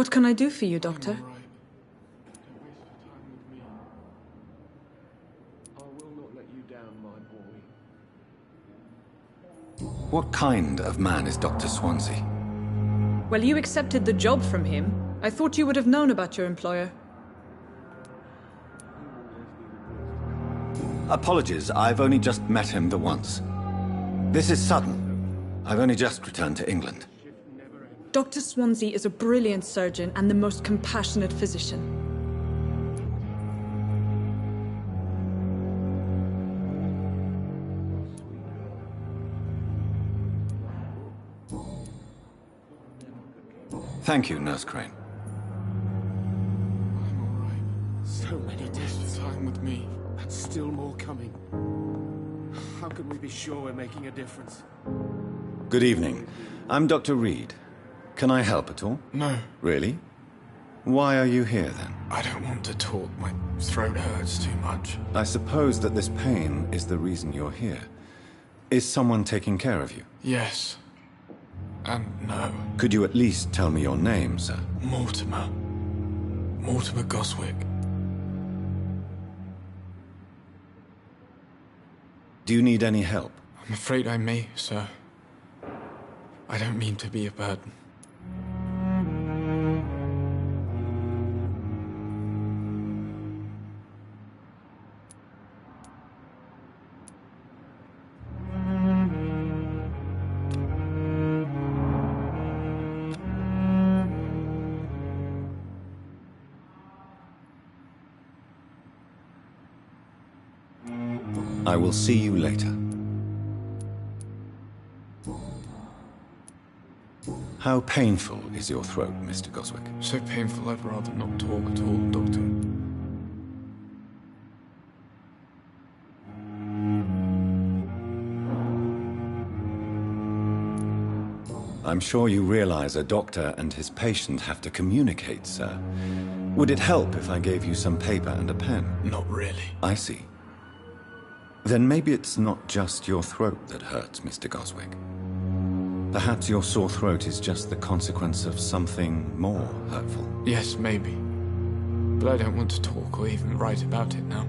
What can I do for you, Doctor? I'm all right. Don't waste your time with me. I will not let you down, my boy. What kind of man is Dr. Swansea? Well, you accepted the job from him. I thought you would have known about your employer. Apologies, I've only just met him the once. This is sudden. I've only just returned to England. Dr. Swansea is a brilliant surgeon and the most compassionate physician. Thank you, Nurse Crane. I'm all right. So many days of time with me, and still more coming. How can we be sure we're making a difference? Good evening. I'm Dr. Reed. Can I help at all? No, Really? Why are you here, then? I don't want to talk. My throat hurts too much. I suppose that this pain is the reason you're here. Is someone taking care of you? Yes. And no. Could you at least tell me your name, sir? Mortimer. Mortimer Goswick. Do you need any help? I'm afraid I may, sir. I don't mean to be a burden. I will see you later. How painful is your throat, Mr. Goswick? So painful I'd rather not talk at all, Doctor. I'm sure you realize a doctor and his patient have to communicate, sir. Would it help if I gave you some paper and a pen? Not really. I see. Then maybe it's not just your throat that hurts, Mr. Goswick. Perhaps your sore throat is just the consequence of something more hurtful. Yes, maybe. But I don't want to talk or even write about it now.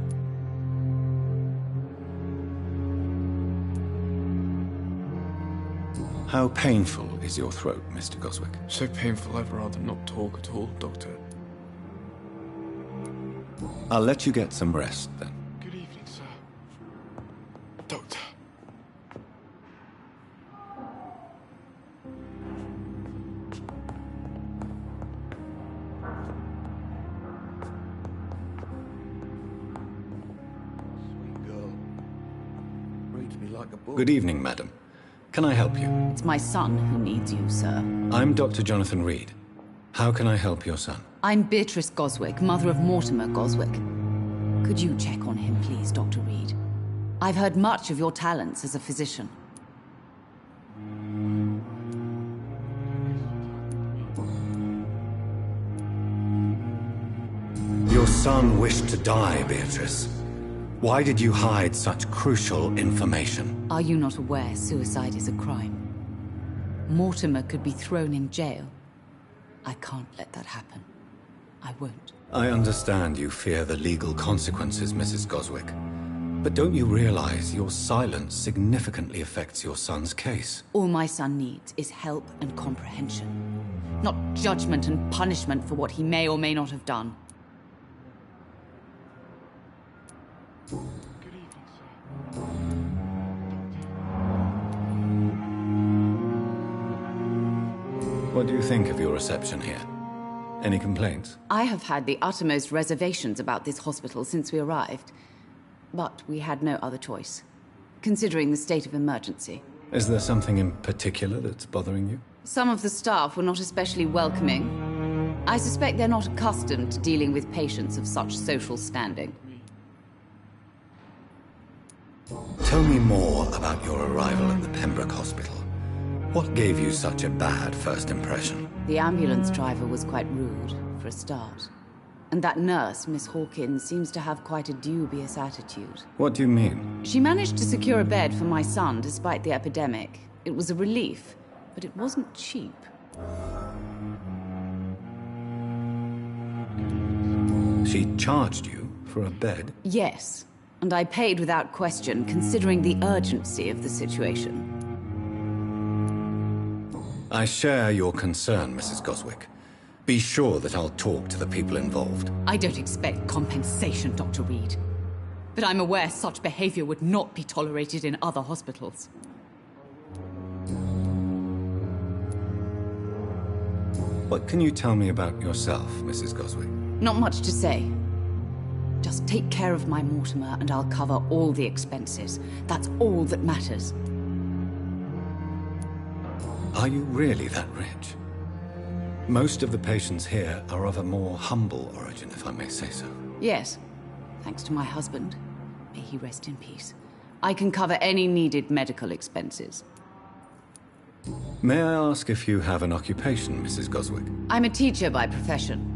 How painful is your throat, Mr. Goswick? So painful I'd rather not talk at all, Doctor. I'll let you get some rest, then. Good evening, sir. Doctor. Sweet girl. Reads me like a book. Good evening, madam. Can I help you? It's my son who needs you, sir. I'm Dr. Jonathan Reed. How can I help your son? I'm Beatrice Goswick, mother of Mortimer Goswick. Could you check on him, please, Dr. Reed? I've heard much of your talents as a physician. Your son wished to die, Beatrice. Why did you hide such crucial information? Are you not aware suicide is a crime? Mortimer could be thrown in jail. I can't let that happen. I won't. I understand you fear the legal consequences, Mrs. Goswick. But don't you realize your silence significantly affects your son's case? All my son needs is help and comprehension, not judgment and punishment for what he may or may not have done. Good evening, sir. What do you think of your reception here? Any complaints? I have had the uttermost reservations about this hospital since we arrived. But we had no other choice, considering the state of emergency. Is there something in particular that's bothering you? Some of the staff were not especially welcoming. I suspect they're not accustomed to dealing with patients of such social standing. Tell me more about your arrival at the Pembroke Hospital. What gave you such a bad first impression? The ambulance driver was quite rude, for a start. And that nurse, Miss Hawkins, seems to have quite a dubious attitude. What do you mean? She managed to secure a bed for my son despite the epidemic. It was a relief, but it wasn't cheap. She charged you for a bed? Yes, and I paid without question, considering the urgency of the situation. I share your concern, Mrs. Goswick. Be sure that I'll talk to the people involved. I don't expect compensation, Dr. Reed. But I'm aware such behavior would not be tolerated in other hospitals. What can you tell me about yourself, Mrs. Goswick? Not much to say. Just take care of my Mortimer and I'll cover all the expenses. That's all that matters. Are you really that rich? Most of the patients here are of a more humble origin, if I may say so. Yes, thanks to my husband. May he rest in peace. I can cover any needed medical expenses. May I ask if you have an occupation, Mrs. Goswick? I'm a teacher by profession.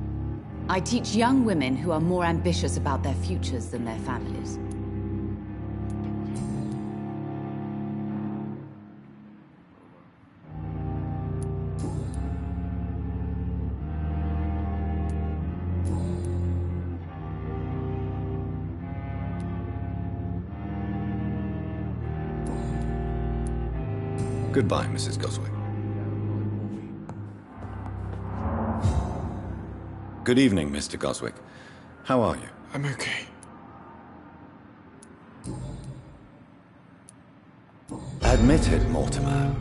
I teach young women who are more ambitious about their futures than their families. Goodbye, Mrs. Goswick. Good evening, Mr. Goswick. How are you? I'm okay. Admit it, Mortimer.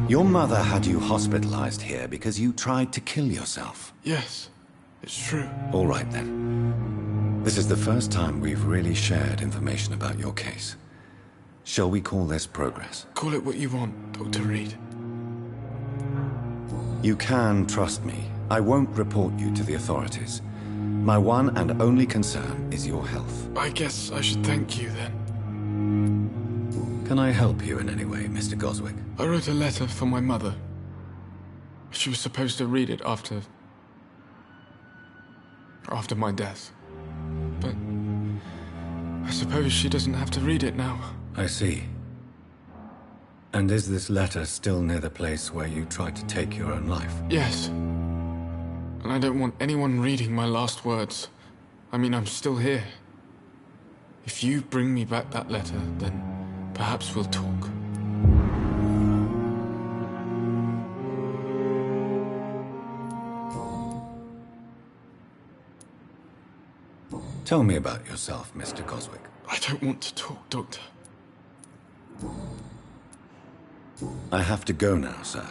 Your mother had you hospitalized here because you tried to kill yourself. Yes, it's true. All right, then. This is the first time we've really shared information about your case. Shall we call this progress? Call it what you want, Dr. Reed. You can trust me. I won't report you to the authorities. My one and only concern is your health. I guess I should thank you then. Can I help you in any way, Mr. Goswick? I wrote a letter for my mother. She was supposed to read it after my death. But I suppose she doesn't have to read it now. I see. And is this letter still near the place where you tried to take your own life? Yes. And I don't want anyone reading my last words. I mean, I'm still here. If you bring me back that letter, then perhaps we'll talk. Tell me about yourself, Mr. Goswick. I don't want to talk, Doctor. I have to go now, sir.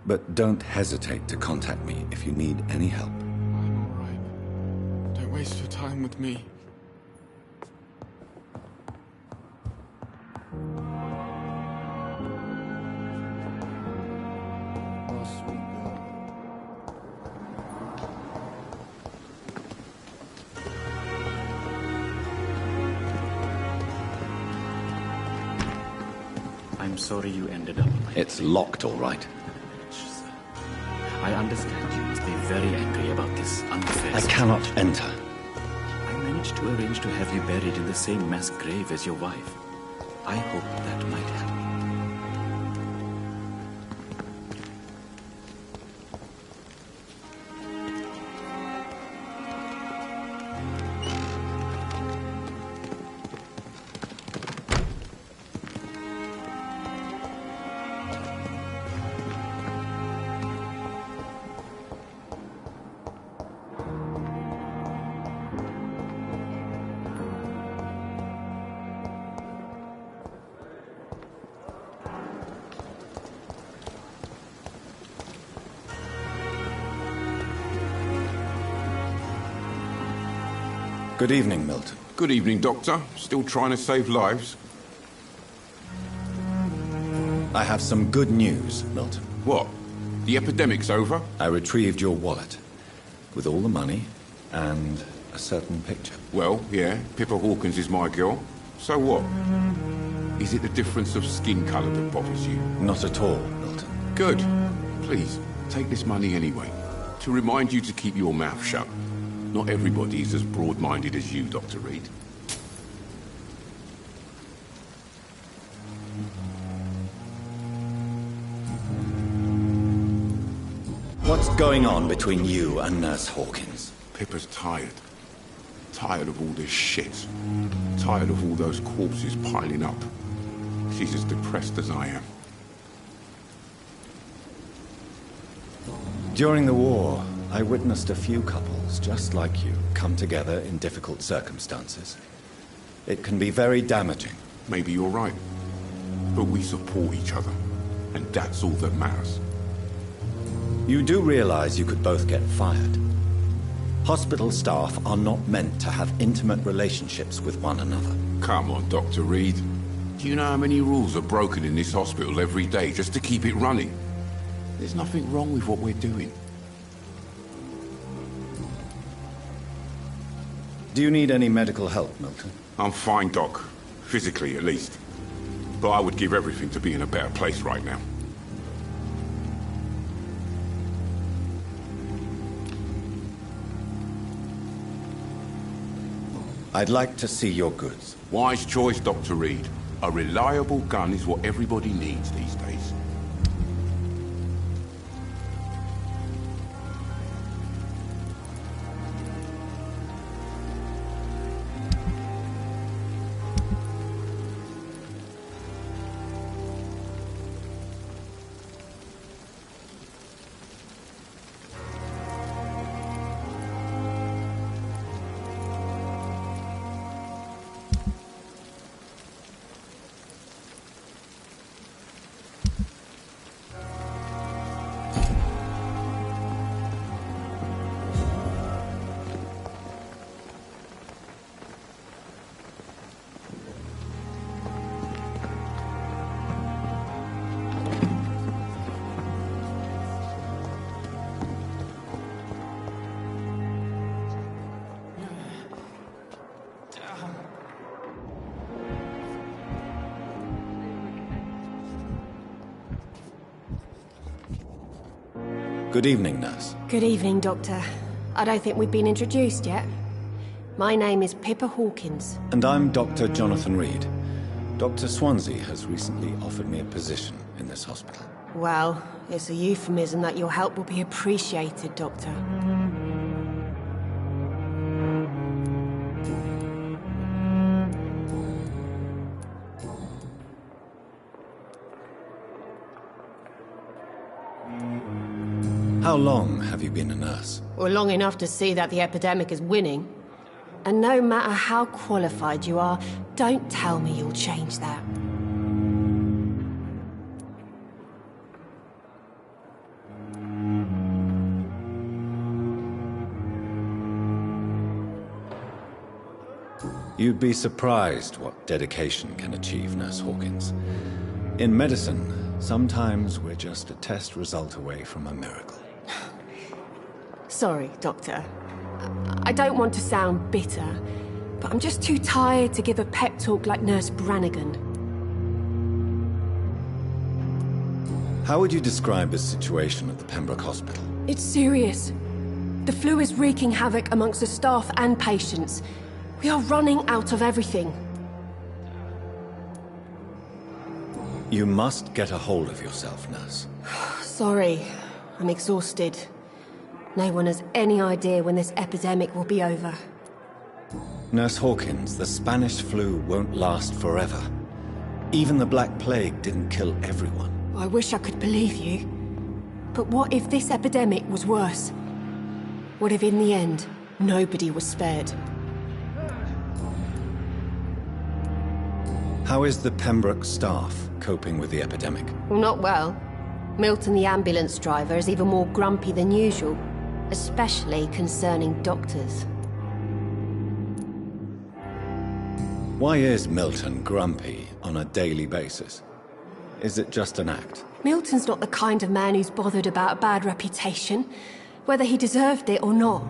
But don't hesitate to contact me if you need any help. I'm all right. Don't waste your time with me. Must we go? I'm sorry you ended up like It's locked, all right. this. I understand you must be very angry about this unfair I cannot situation. enter. I managed to arrange to have you buried in the same mass grave as your wife. I hope that might help. Good evening, Milton. Good evening, Doctor. Still trying to save lives? I have some good news, Milton. What? The epidemic's over? I retrieved your wallet with all the money and a certain picture. Well, yeah, Pippa Hawkins is my girl. So what? Is it the difference of skin colour that bothers you? Not at all, Milton. Good. Please, take this money anyway. To remind you to keep your mouth shut. Not everybody is as broad-minded as you, Dr. Reed. What's going on between you and Nurse Hawkins? Pippa's tired. Tired of all this shit. Tired of all those corpses piling up. She's as depressed as I am. During the war, I witnessed a few couples just like you come together in difficult circumstances. It can be very damaging. Maybe you're right. But we support each other. And that's all that matters. You do realize you could both get fired. Hospital staff are not meant to have intimate relationships with one another. Come on, Dr. Reed. Do you know how many rules are broken in this hospital every day just to keep it running? There's nothing wrong with what we're doing. Do you need any medical help, Milton? I'm fine, Doc. Physically, at least. But I would give everything to be in a better place right now. I'd like to see your goods. Wise choice, Dr. Reed. A reliable gun is what everybody needs these days. Good evening, nurse. Good evening, Doctor. I don't think we've been introduced yet. My name is Pippa Hawkins. And I'm Dr. Jonathan Reed. Dr. Swansea has recently offered me a position in this hospital. Well, it's a euphemism that your help will be appreciated, Doctor. How long have you been a nurse? Well, long enough to see that the epidemic is winning. And no matter how qualified you are, don't tell me you'll change that. You'd be surprised what dedication can achieve, Nurse Hawkins. In medicine, sometimes we're just a test result away from a miracle. Sorry, Doctor. I don't want to sound bitter, but I'm just too tired to give a pep talk like Nurse Brannigan. How would you describe the situation at the Pembroke Hospital? It's serious. The flu is wreaking havoc amongst the staff and patients. We are running out of everything. You must get a hold of yourself, nurse. Sorry, I'm exhausted. No one has any idea when this epidemic will be over. Nurse Hawkins, the Spanish flu won't last forever. Even the Black Plague didn't kill everyone. I wish I could believe you. But what if this epidemic was worse? What if in the end, nobody was spared? How is the Pembroke staff coping with the epidemic? Well, not well. Milton, the ambulance driver, is even more grumpy than usual. Especially concerning doctors. Why is Milton grumpy on a daily basis? Is it just an act? Milton's not the kind of man who's bothered about a bad reputation, whether he deserved it or not.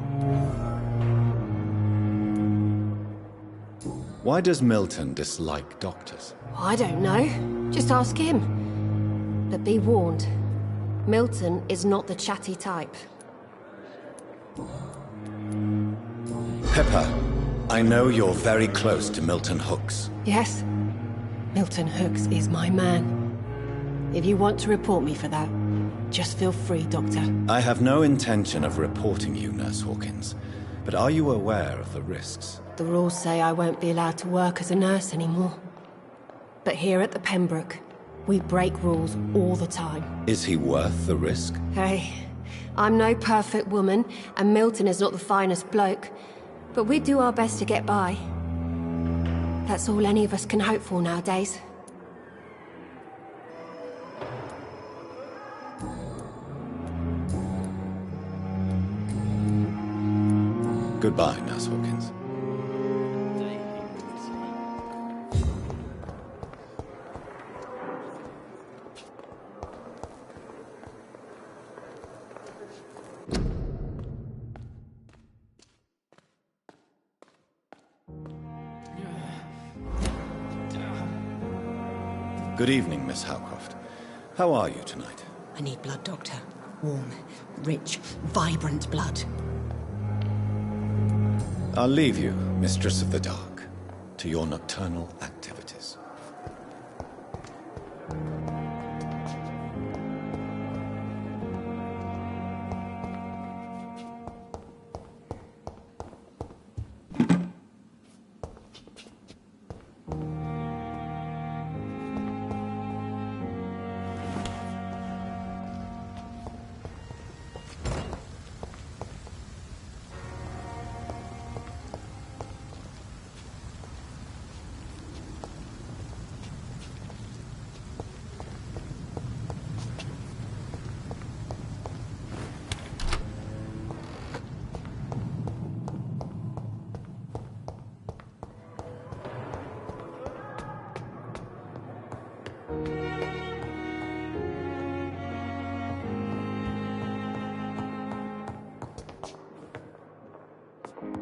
Why does Milton dislike doctors? I don't know. Just ask him. But be warned, Milton is not the chatty type. Pippa, I know you're very close to Milton Hooks. Yes, Milton Hooks is my man. If you want to report me for that, just feel free, Doctor. I have no intention of reporting you, Nurse Hawkins. But are you aware of the risks? The rules say I won't be allowed to work as a nurse anymore. But here at the Pembroke, we break rules all the time. Is he worth the risk? Hey, I'm no perfect woman, and Milton is not the finest bloke. But we do our best to get by. That's all any of us can hope for nowadays. Goodbye, Nurse Hawkins. Good evening, Miss Howcroft. How are you tonight? I need blood, Doctor. Warm, rich, vibrant blood. I'll leave you, Mistress of the Dark, to your nocturnal activities.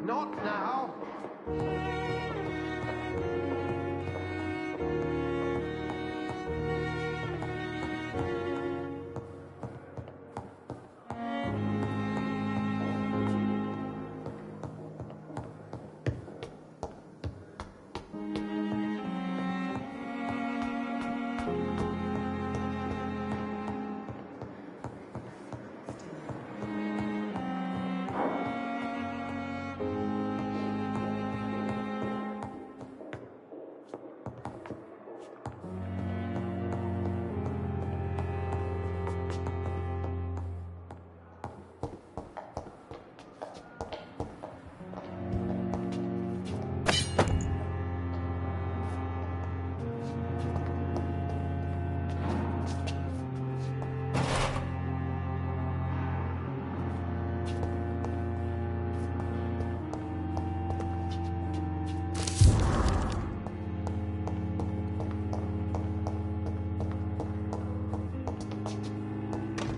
Not now.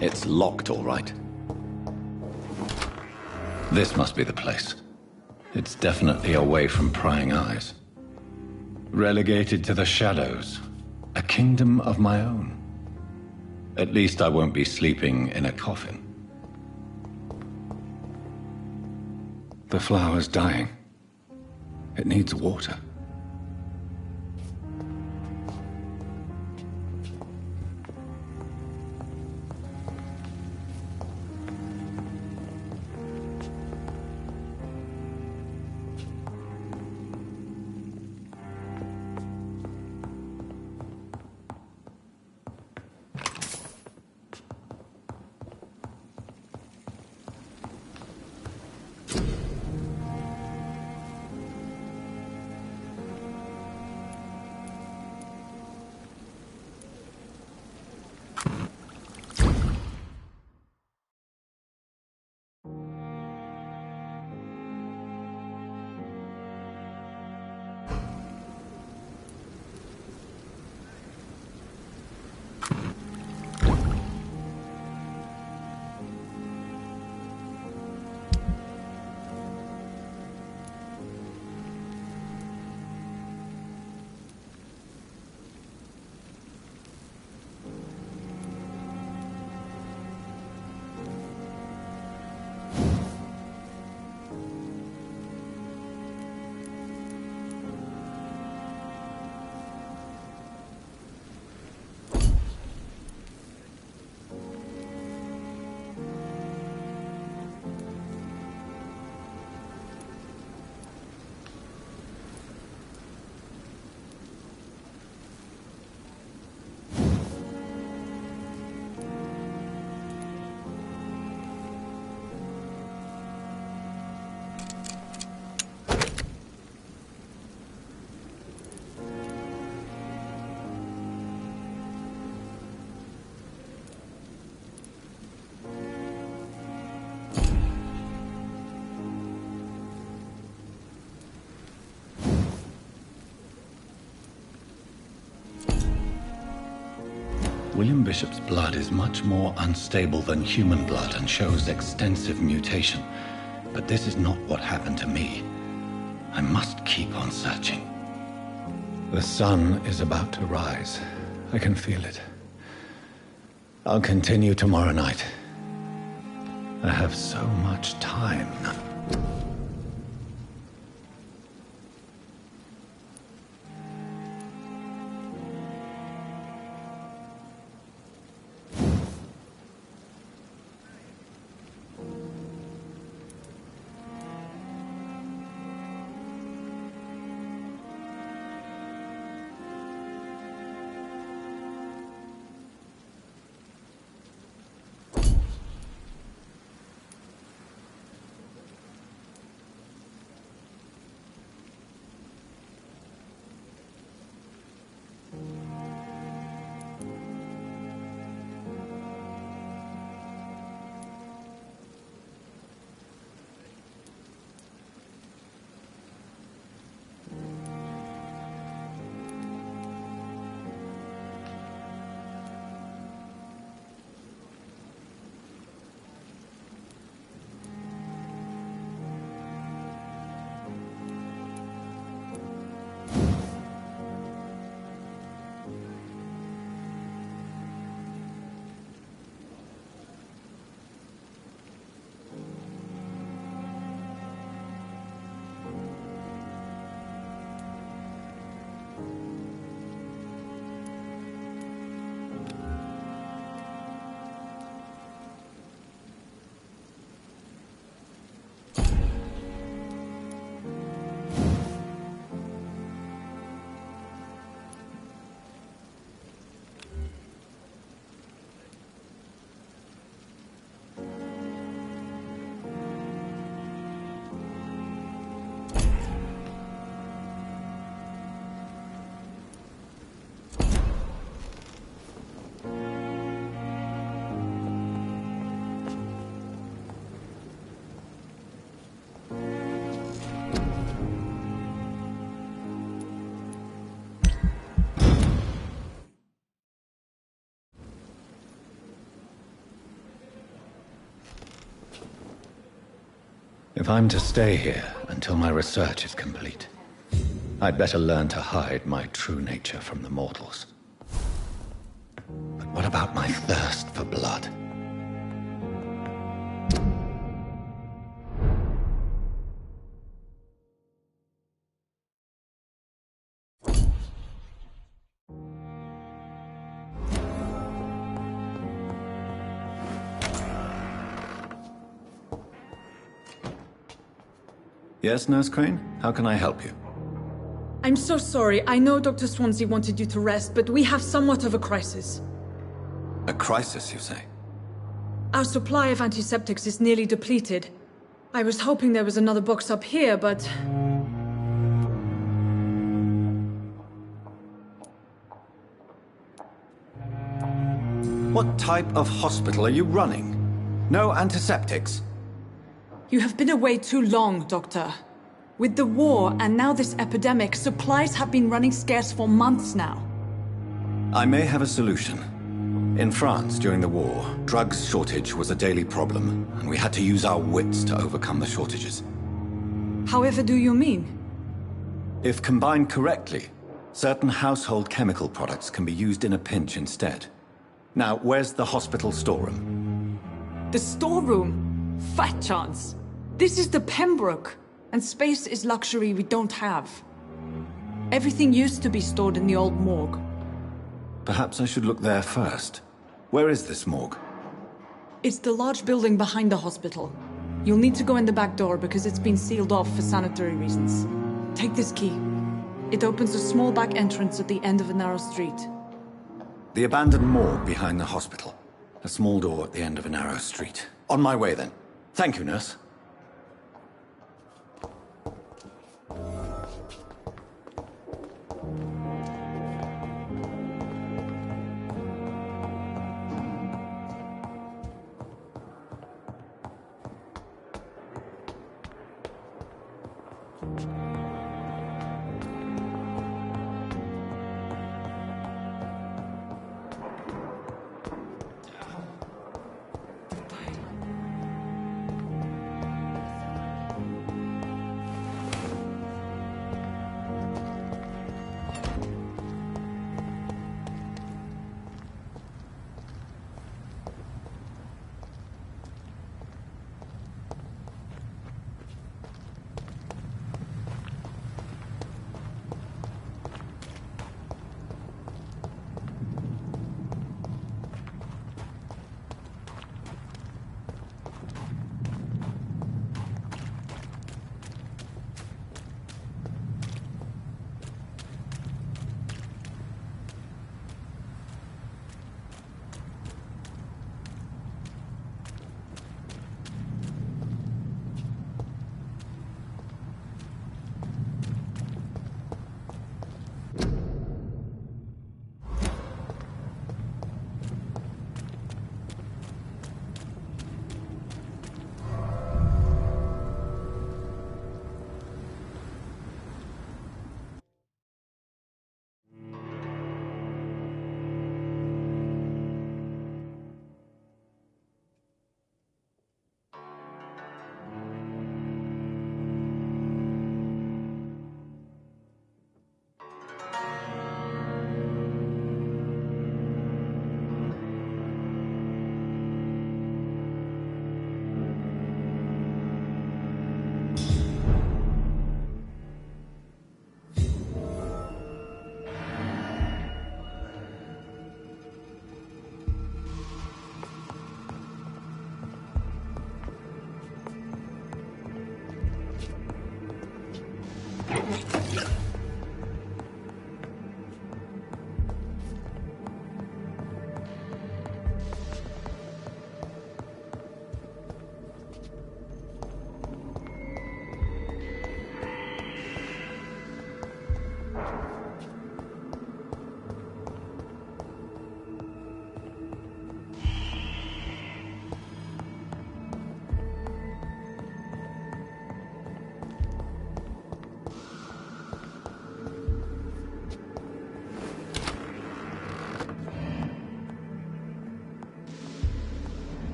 It's locked, all right. This must be the place. It's definitely away from prying eyes. Relegated to the shadows. A kingdom of my own. At least I won't be sleeping in a coffin. The flower's dying. It needs water. William Bishop's blood is much more unstable than human blood and shows extensive mutation. But this is not what happened to me. I must keep on searching. The sun is about to rise. I can feel it. I'll continue tomorrow night. I have so much time. If I'm to stay here until my research is complete, I'd better learn to hide my true nature from the mortals. But what about my thirst for blood? Yes, Nurse Crane? How can I help you? I'm so sorry. I know Dr. Swansea wanted you to rest, but we have somewhat of a crisis. A crisis, you say? Our supply of antiseptics is nearly depleted. I was hoping there was another box up here, but... What type of hospital are you running? No antiseptics? You have been away too long, Doctor. With the war and now this epidemic, supplies have been running scarce for months now. I may have a solution. In France, during the war, drugs shortage was a daily problem, and we had to use our wits to overcome the shortages. However do you mean? If combined correctly, certain household chemical products can be used in a pinch instead. Now, where's the hospital storeroom? The storeroom? Fat chance. This is the Pembroke, and space is luxury we don't have. Everything used to be stored in the old morgue. Perhaps I should look there first. Where is this morgue? It's the large building behind the hospital. You'll need to go in the back door because it's been sealed off for sanitary reasons. Take this key. It opens a small back entrance at the end of a narrow street. The abandoned morgue behind the hospital. A small door at the end of a narrow street. On my way then. Thank you, nurse.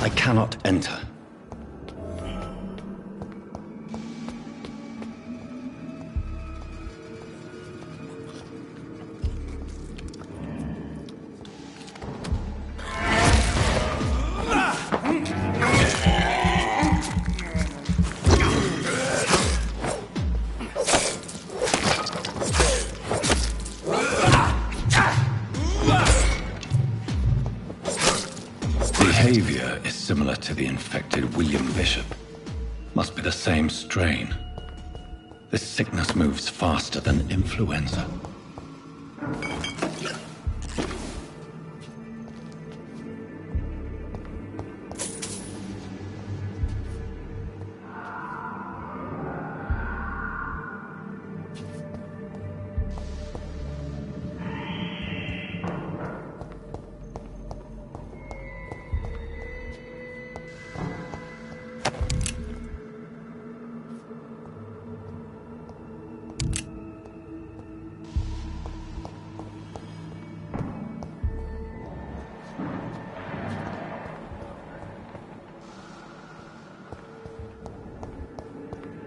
I cannot enter. Behavior is similar to the infected William Bishop. Must be the same strain. This sickness moves faster than influenza.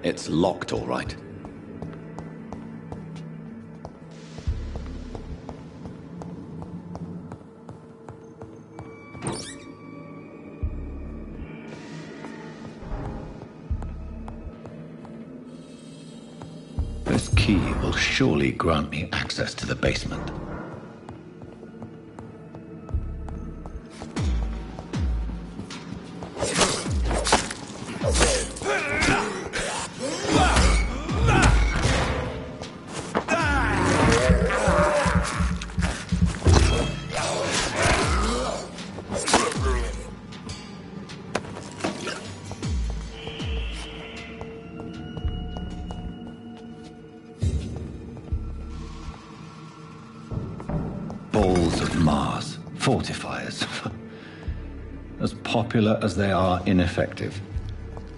It's locked, all right. This key will surely grant me access to the basement. Balls of Mars, fortifiers. As popular as they are ineffective.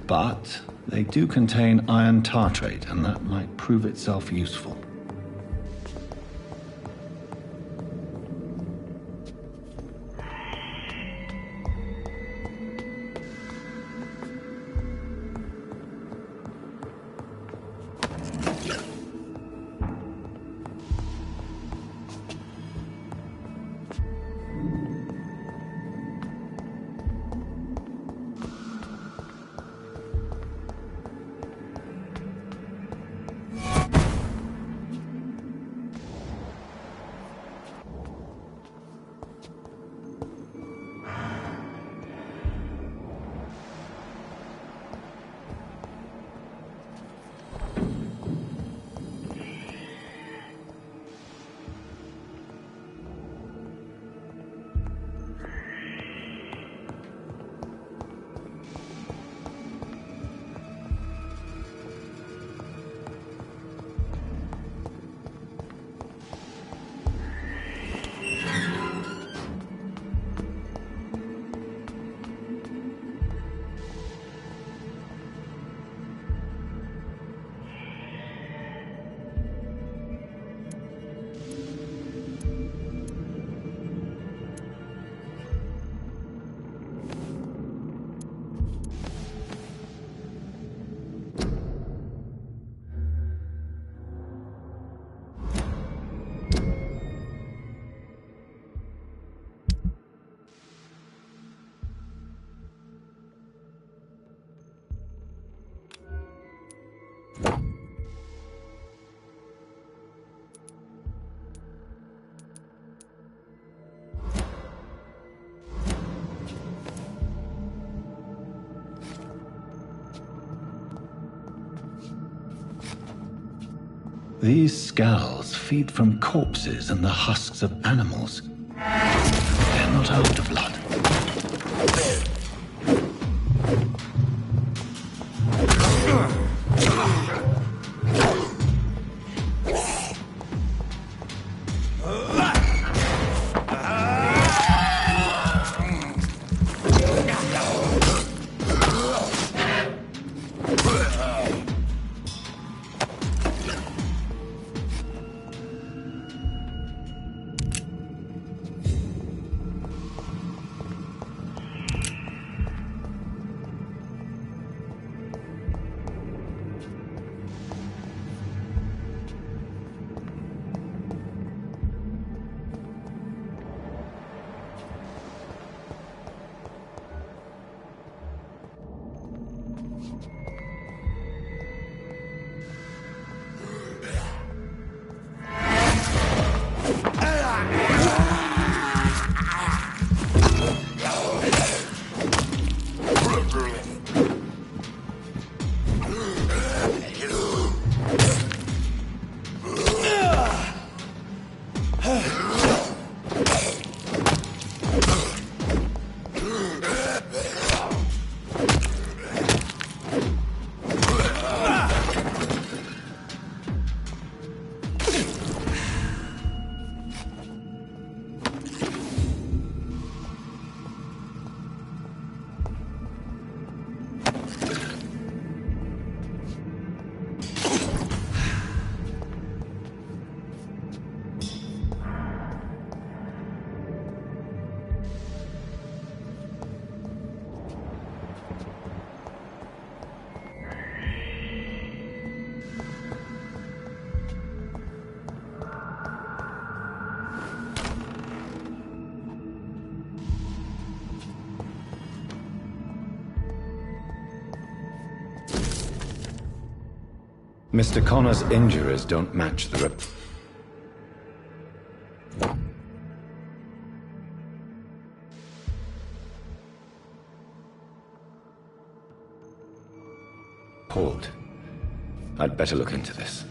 But they do contain iron tartrate, and that might prove itself useful. These scowls feed from corpses and the husks of animals. They're not after blood. Mr. Connor's injuries don't match the report. I'd better look into this.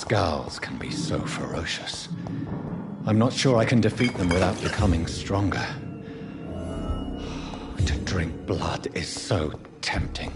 Scowls can be so ferocious. I'm not sure I can defeat them without becoming stronger. To drink blood is so tempting.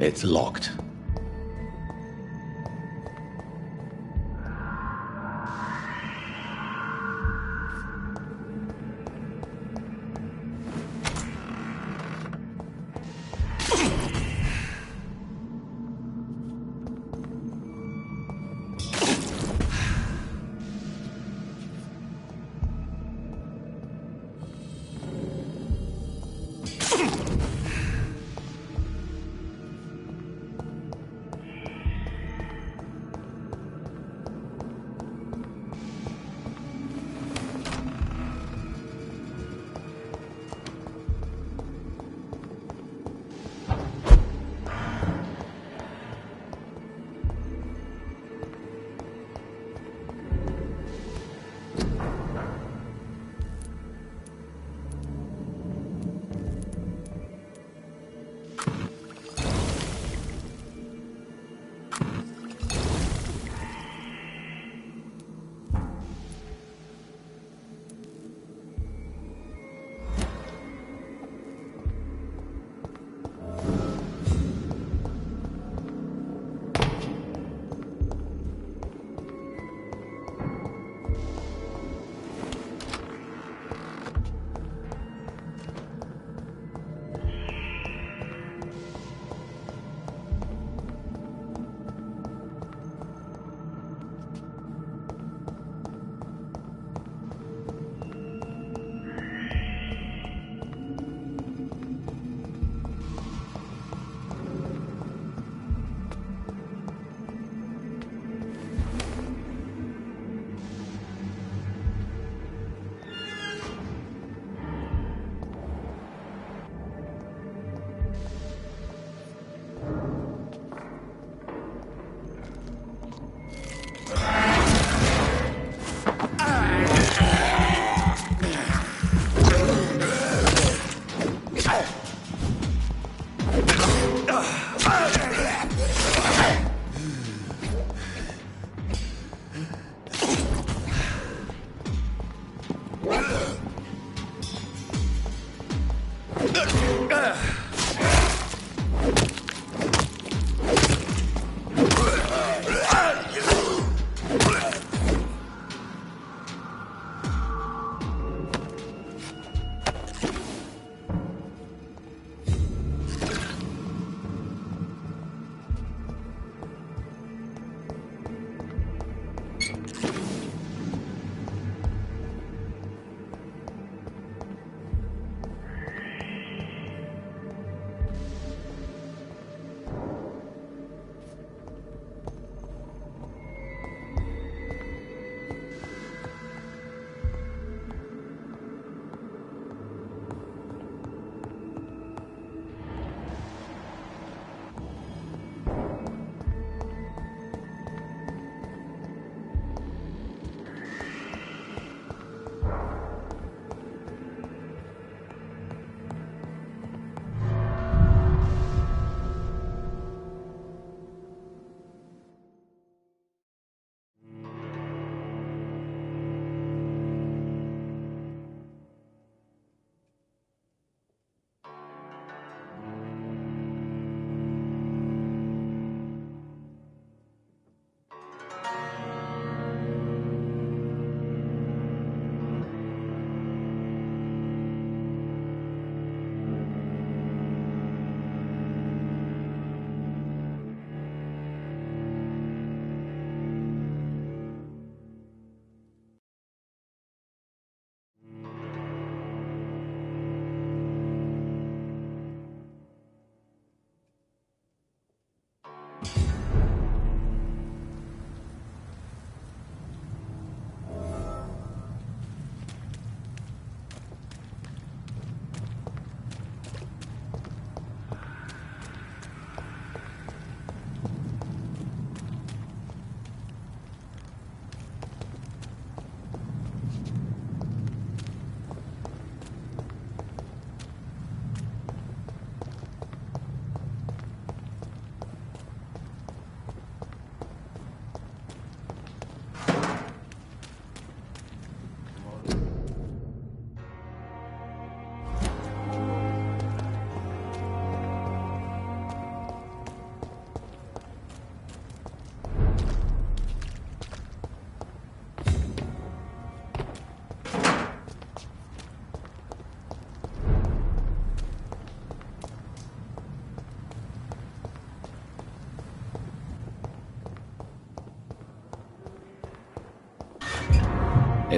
It's locked.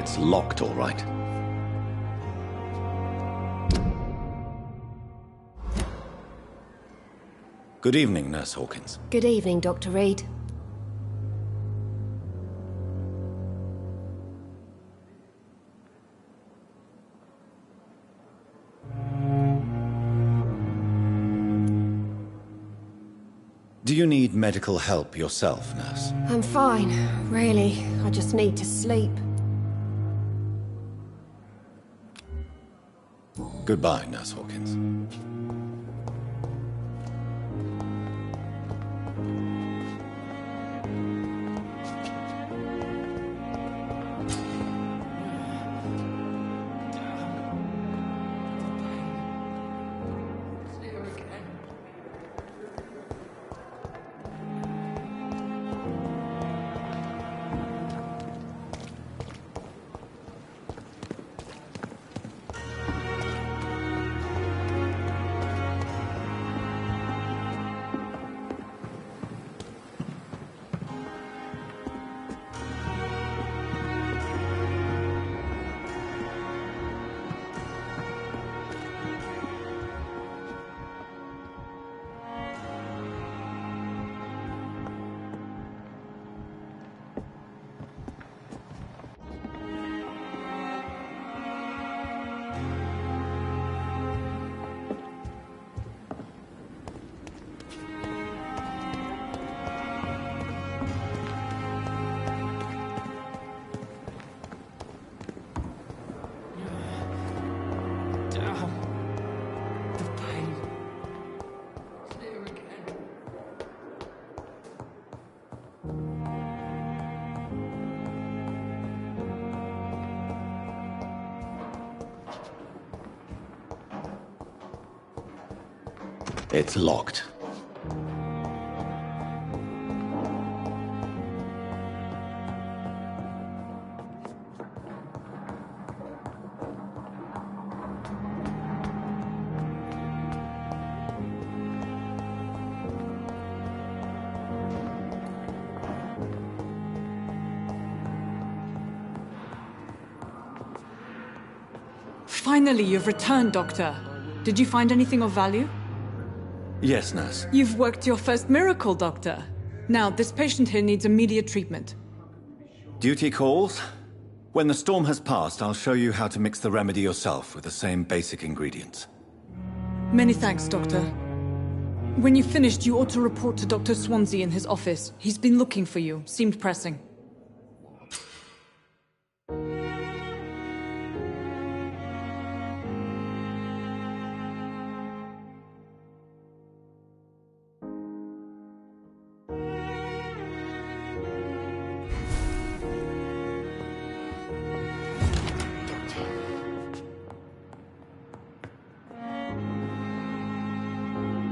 It's locked, all right. Good evening, Nurse Hawkins. Good evening, Dr. Reed. Do you need medical help yourself, Nurse? I'm fine, really. I just need to sleep. Goodbye, Nurse Hawkins. It's locked. Finally, you've returned, Doctor. Did you find anything of value? Yes, Nurse. You've worked your first miracle, Doctor. Now, this patient here needs immediate treatment. Duty calls. When the storm has passed, I'll show you how to mix the remedy yourself with the same basic ingredients. Many thanks, Doctor. When you've finished, you ought to report to Dr. Swansea in his office. He's been looking for you. Seemed pressing.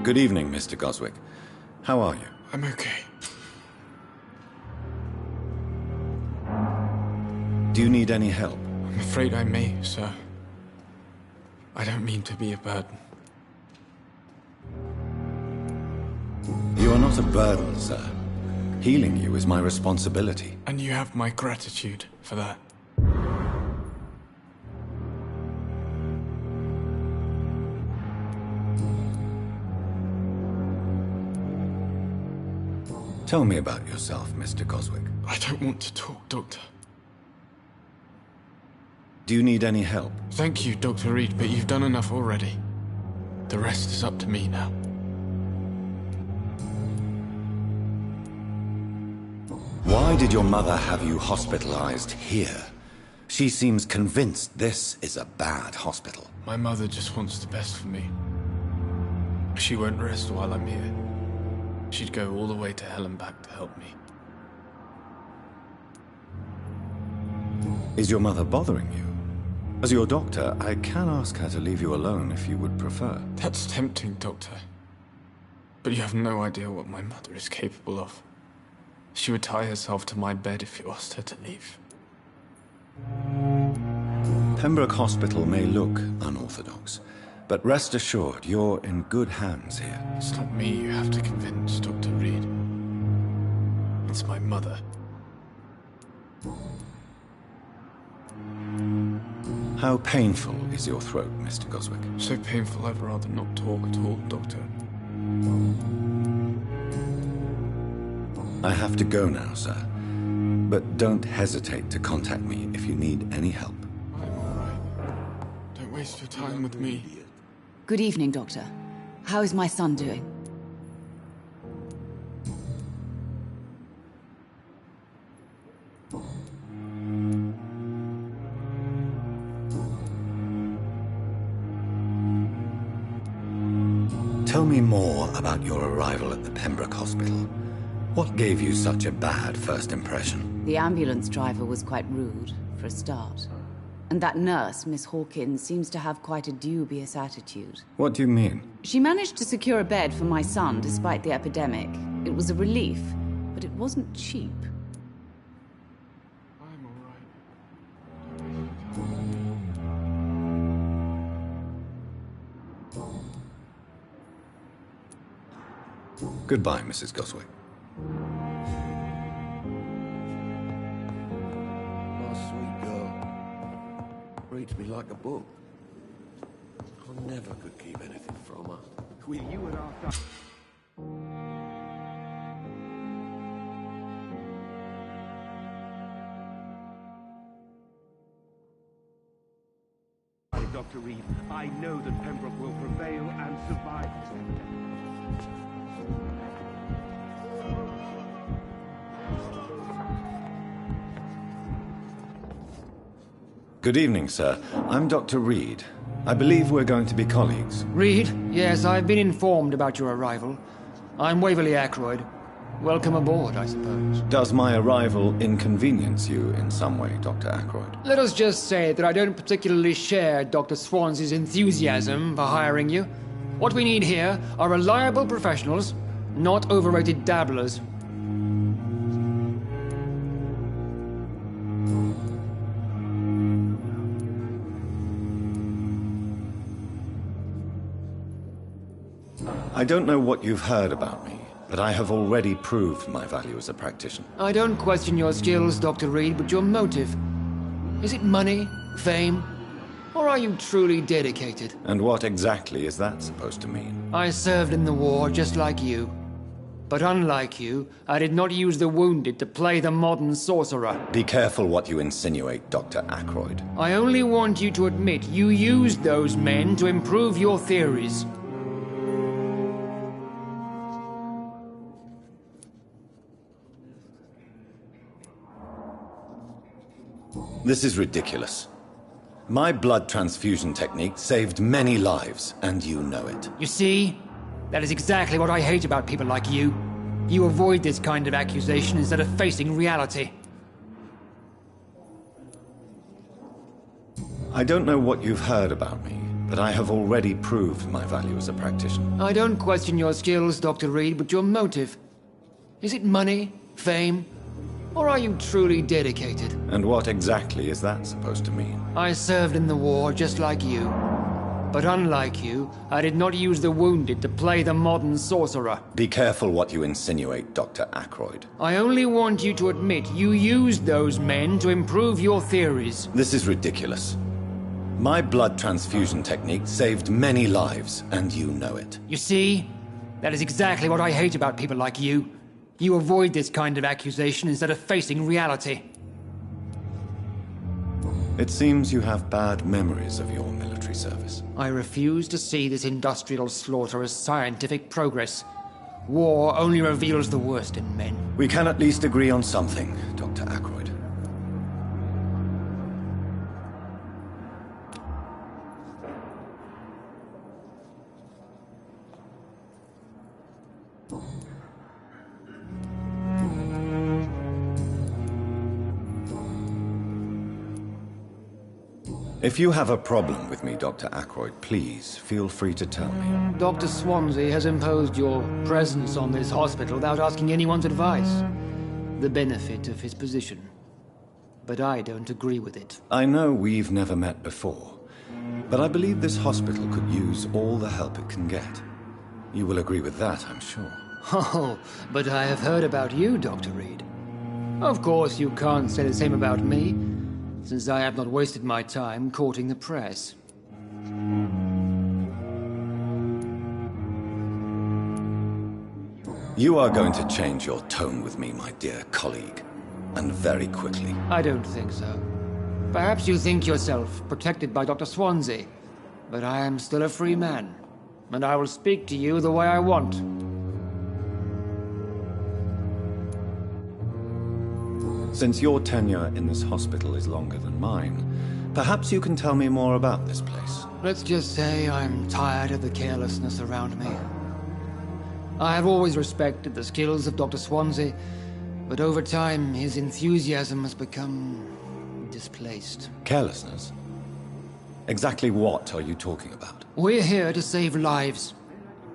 Good evening, Mr. Goswick. How are you? I'm okay. Do you need any help? I'm afraid I may, sir. I don't mean to be a burden. You are not a burden, sir. Healing you is my responsibility. And you have my gratitude for that. Tell me about yourself, Mr. Goswick. I don't want to talk, Doctor. Do you need any help? Thank you, Dr. Reed, but you've done enough already. The rest is up to me now. Why did your mother have you hospitalized here? She seems convinced this is a bad hospital. My mother just wants the best for me. She won't rest while I'm here. She'd go all the way to hell and back to help me. Is your mother bothering you? As your doctor, I can ask her to leave you alone if you would prefer. That's tempting, Doctor. But you have no idea what my mother is capable of. She would tie herself to my bed if you asked her to leave. Pembroke Hospital may look unorthodox, but rest assured, you're in good hands here. It's not me you have to convince, Dr. Reed. It's my mother. How painful is your throat, Mr. Goswick? So painful I'd rather not talk at all, Doctor. I have to go now, sir. But don't hesitate to contact me if you need any help. I'm alright. Don't waste your time with me. Good evening, Doctor. How is my son doing? Tell me more about your arrival at the Pembroke Hospital. What gave you such a bad first impression? The ambulance driver was quite rude, for a start. And that nurse, Miss Hawkins, seems to have quite a dubious attitude. What do you mean? She managed to secure a bed for my son despite the epidemic. It was a relief, but it wasn't cheap. I'm alright. Goodbye, Mrs. Goswick. My sweet girl. Reads me like a book. I never could keep anything from her. With you and our son. Dr. Reed, I know that Pembroke will prevail and survive this epidemic. Good evening, sir. I'm Dr. Reed. I believe we're going to be colleagues. Reed? Yes, I've been informed about your arrival. I'm Waverly Ackroyd. Welcome aboard, I suppose. Does my arrival inconvenience you in some way, Dr. Ackroyd? Let us just say that I don't particularly share Dr. Swansea's enthusiasm for hiring you. What we need here are reliable professionals, not overrated dabblers. I don't know what you've heard about me, but I have already proved my value as a practitioner. I don't question your skills, Dr. Reed, but your motive. Is it money, fame, or are you truly dedicated? And what exactly is that supposed to mean? I served in the war just like you. But unlike you, I did not use the wounded to play the modern sorcerer. Be careful what you insinuate, Dr. Ackroyd. I only want you to admit you used those men to improve your theories. This is ridiculous. My blood transfusion technique saved many lives, and you know it. You see? That is exactly what I hate about people like you. You avoid this kind of accusation instead of facing reality. I don't know what you've heard about me, but I have already proved my value as a practitioner. I don't question your skills, Dr. Reed, but your motive. Is it money, fame, or are you truly dedicated? And what exactly is that supposed to mean? I served in the war just like you. But unlike you, I did not use the wounded to play the modern sorcerer. Be careful what you insinuate, Dr. Ackroyd. I only want you to admit you used those men to improve your theories. This is ridiculous. My blood transfusion technique saved many lives, and you know it. You see? That is exactly what I hate about people like you. You avoid this kind of accusation instead of facing reality. It seems you have bad memories of your military service. I refuse to see this industrial slaughter as scientific progress. War only reveals the worst in men. We can at least agree on something, Dr. Ackroyd. If you have a problem with me, Dr. Ackroyd, please feel free to tell me. Dr. Swansea has imposed your presence on this hospital without asking anyone's advice. The benefit of his position. But I don't agree with it. I know we've never met before, but I believe this hospital could use all the help it can get. You will agree with that, I'm sure. Oh, but I have heard about you, Dr. Reed. Of course, you can't say the same about me. since I have not wasted my time courting the press. You are going to change your tone with me, my dear colleague, and very quickly. I don't think so. Perhaps you think yourself protected by Dr. Swansea, but I am still a free man, and I will speak to you the way I want. Since your tenure in this hospital is longer than mine, perhaps you can tell me more about this place. Let's just say I'm tired of the carelessness around me. I have always respected the skills of Dr. Swansea, but over time his enthusiasm has become displaced. Carelessness? Exactly what are you talking about? We're here to save lives.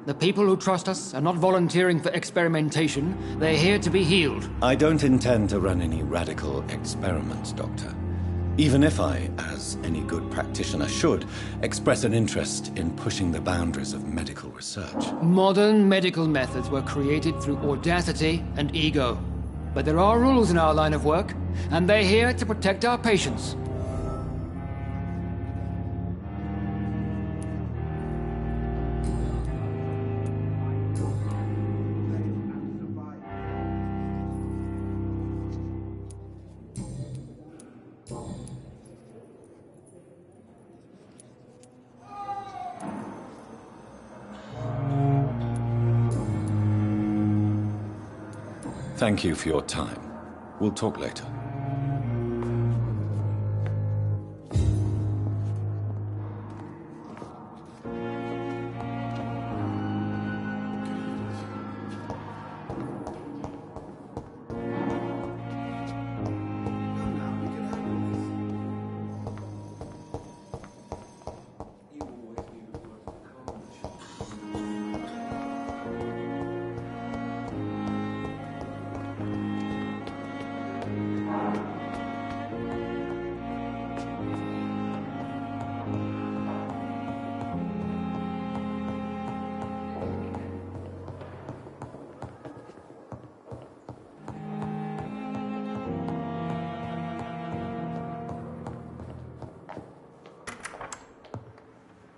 The people who trust us are not volunteering for experimentation. They're here to be healed. I don't intend to run any radical experiments, Doctor. Even if I, as any good practitioner should, express an interest in pushing the boundaries of medical research. Modern medical methods were created through audacity and ego. But there are rules in our line of work, and they're here to protect our patients. Thank you for your time. We'll talk later.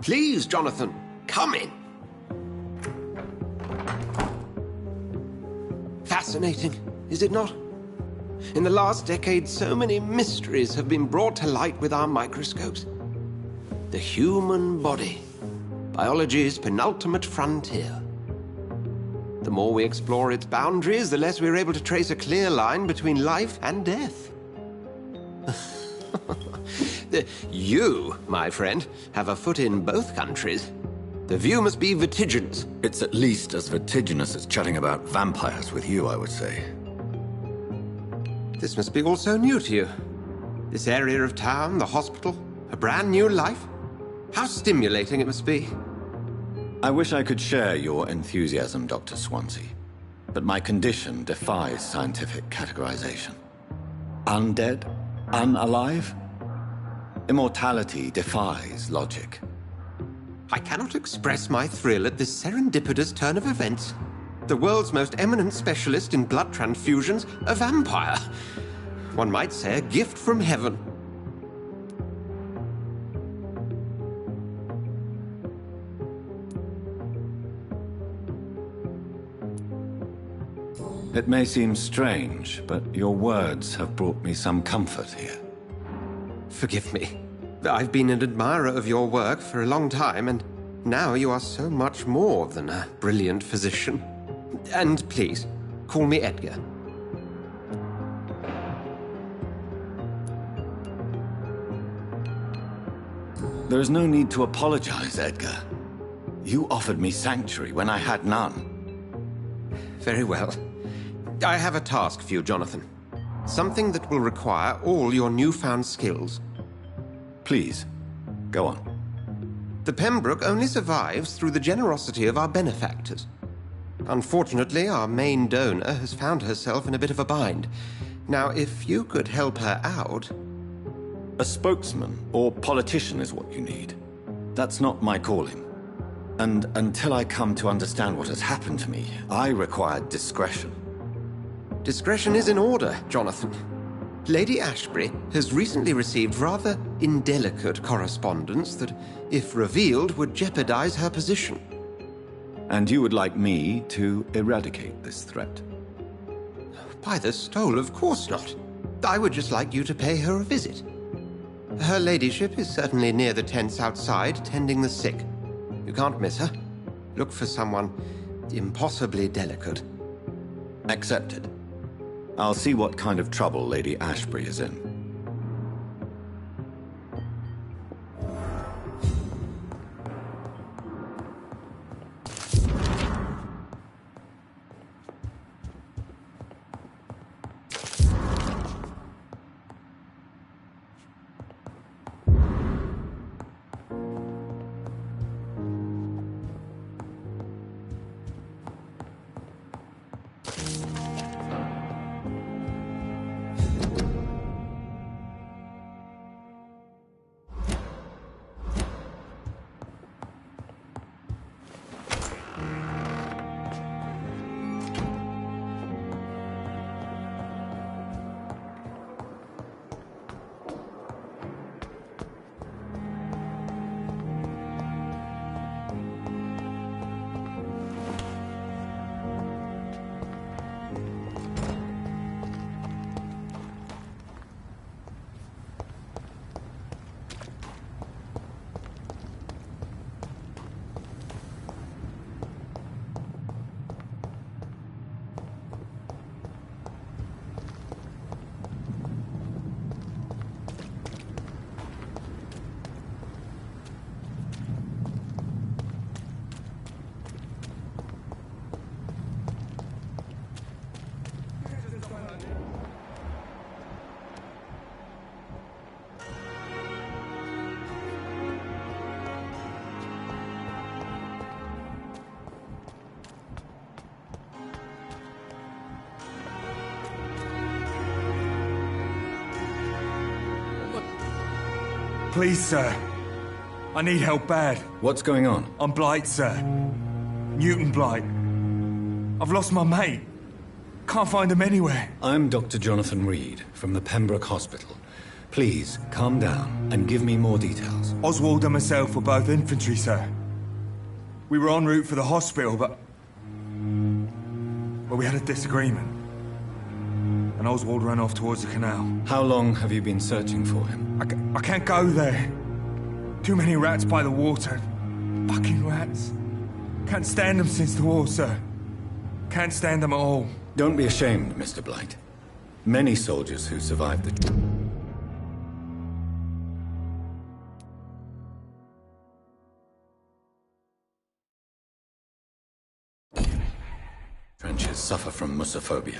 Please, Jonathan, come in. Fascinating, is it not? In the last decade, so many mysteries have been brought to light with our microscopes. The human body, biology's penultimate frontier. The more we explore its boundaries, the less we're able to trace a clear line between life and death. You, my friend, have a foot in both countries. The view must be vertiginous. It's at least as vertiginous as chatting about vampires with you, I would say. This must be all so new to you. This area of town, the hospital, a brand new life. How stimulating it must be. I wish I could share your enthusiasm, Dr. Swansea, but my condition defies scientific categorization. Undead? Unalive? Immortality defies logic. I cannot express my thrill at this serendipitous turn of events. The world's most eminent specialist in blood transfusions, a vampire. One might say a gift from heaven. It may seem strange, but your words have brought me some comfort here. Forgive me. I've been an admirer of your work for a long time, and now you are so much more than a brilliant physician. And please, call me Edgar. There is no need to apologize, Edgar. You offered me sanctuary when I had none. Very well. I have a task for you, Jonathan. Something that will require all your newfound skills. Please, go on. The Pembroke only survives through the generosity of our benefactors. Unfortunately, our main donor has found herself in a bit of a bind. Now, if you could help her out... A spokesman or politician is what you need. That's not my calling. And until I come to understand what has happened to me, I require discretion. Discretion is in order, Jonathan. Lady Ashbury has recently received rather indelicate correspondence that, if revealed, would jeopardize her position. And you would like me to eradicate this threat? By the stole, of course not. I would just like you to pay her a visit. Her ladyship is certainly near the tents outside, tending the sick. You can't miss her. Look for someone impossibly delicate. Accepted. I'll see what kind of trouble Lady Ashbury is in. Please, sir. I need help bad. What's going on? I'm Blight, sir. Newton Blight. I've lost my mate. Can't find him anywhere. I'm Dr. Jonathan Reed from the Pembroke Hospital. Please, calm down and give me more details. Oswald and myself were both infantry, sir. We were en route for the hospital, but we had a disagreement. And Oswald ran off towards the canal. How long have you been searching for him? I can't go there. Too many rats by the water. Fucking rats. Can't stand them since the war, sir. Can't stand them at all. Don't be ashamed, Mr. Blight. Many soldiers who survived the trenches suffer from musophobia.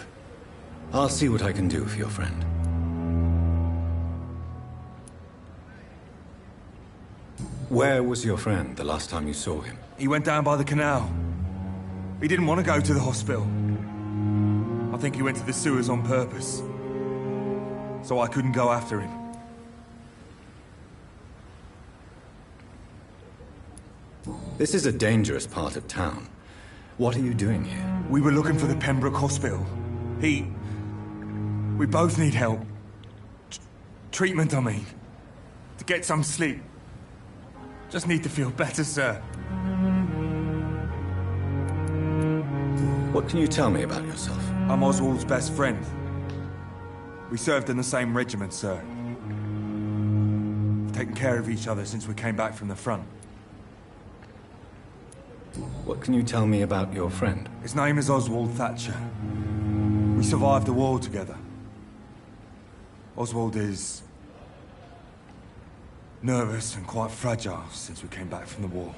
I'll see what I can do for your friend. Where was your friend the last time you saw him? He went down by the canal. He didn't want to go to the hospital. I think he went to the sewers on purpose. So I couldn't go after him. This is a dangerous part of town. What are you doing here? We were looking for the Pembroke Hospital. We both need help. Treatment, I mean. To get some sleep. Just need to feel better, sir. What can you tell me about yourself? I'm Oswald's best friend. We served in the same regiment, sir. We've taken care of each other since we came back from the front. What can you tell me about your friend? His name is Oswald Thatcher. We survived the war together. Oswald is nervous and quite fragile since we came back from the war.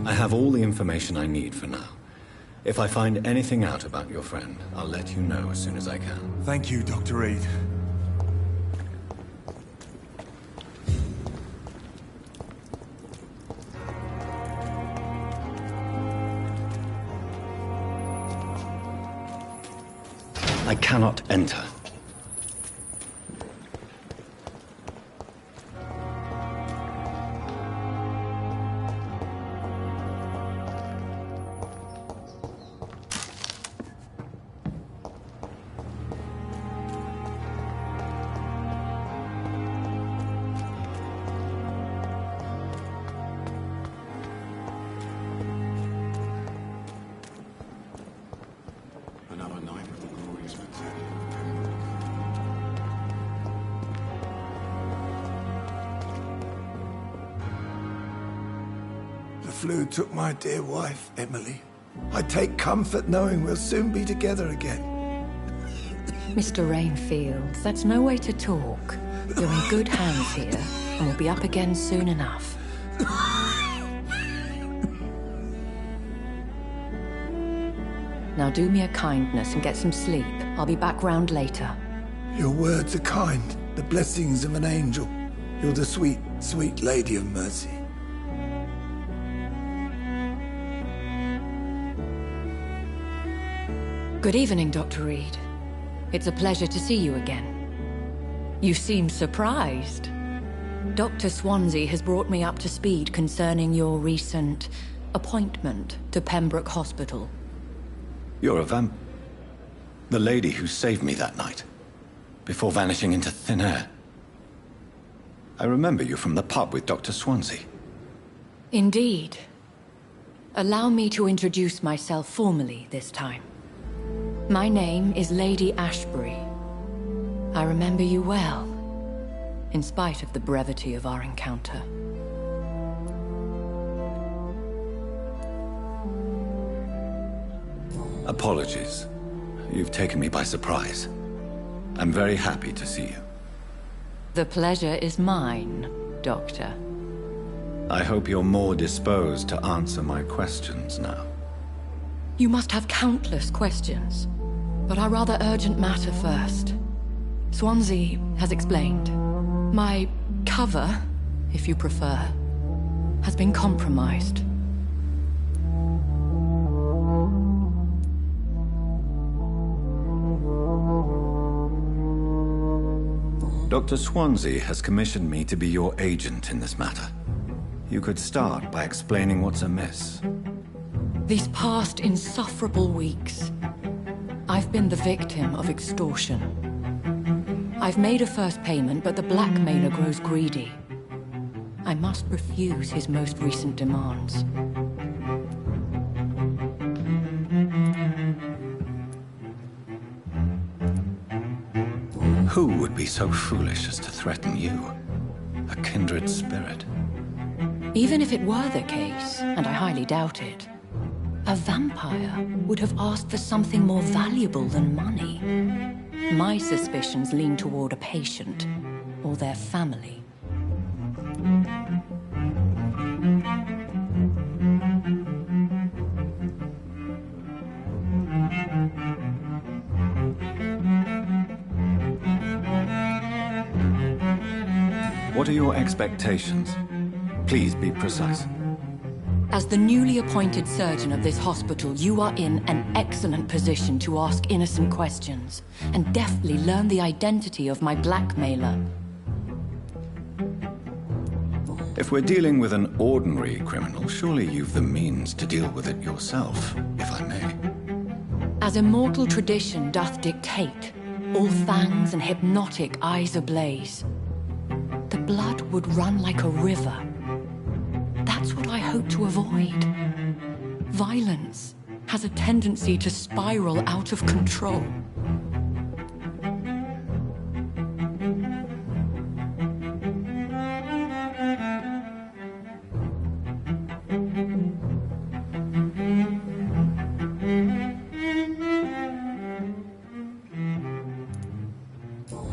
I have all the information I need for now. If I find anything out about your friend, I'll let you know as soon as I can. Thank you, Dr. Reed. I cannot enter. flu took my dear wife, Emily. I take comfort knowing we'll soon be together again. Mr. Rainfield, that's no way to talk. You're in good hands here, and we'll be up again soon enough. Now do me a kindness and get some sleep. I'll be back round later. Your words are kind, the blessings of an angel. You're the sweet, sweet Lady of Mercy. Good evening, Dr. Reed. It's a pleasure to see you again. You seem surprised. Dr. Swansea has brought me up to speed concerning your recent appointment to Pembroke Hospital. You're a the lady who saved me that night, before vanishing into thin air. I remember you from the pub with Dr. Swansea. Indeed. Allow me to introduce myself formally this time. My name is Lady Ashbury. I remember you well, in spite of the brevity of our encounter. Apologies. You've taken me by surprise. I'm very happy to see you. The pleasure is mine, Doctor. I hope you're more disposed to answer my questions now. You must have countless questions, but our rather urgent matter first. Swansea has explained. My cover, if you prefer, has been compromised. Dr. Swansea has commissioned me to be your agent in this matter. You could start by explaining what's amiss. These past insufferable weeks, I've been the victim of extortion. I've made a first payment, but the blackmailer grows greedy. I must refuse his most recent demands. Who would be so foolish as to threaten you? A kindred spirit. Even if it were the case, and I highly doubt it, a vampire would have asked for something more valuable than money. My suspicions lean toward a patient, or their family. What are your expectations? Please be precise. As the newly appointed surgeon of this hospital, you are in an excellent position to ask innocent questions and deftly learn the identity of my blackmailer. If we're dealing with an ordinary criminal, surely you've the means to deal with it yourself, if I may. As immortal tradition doth dictate, all fangs and hypnotic eyes ablaze, the blood would run like a river. That's what I hope to avoid. Violence has a tendency to spiral out of control.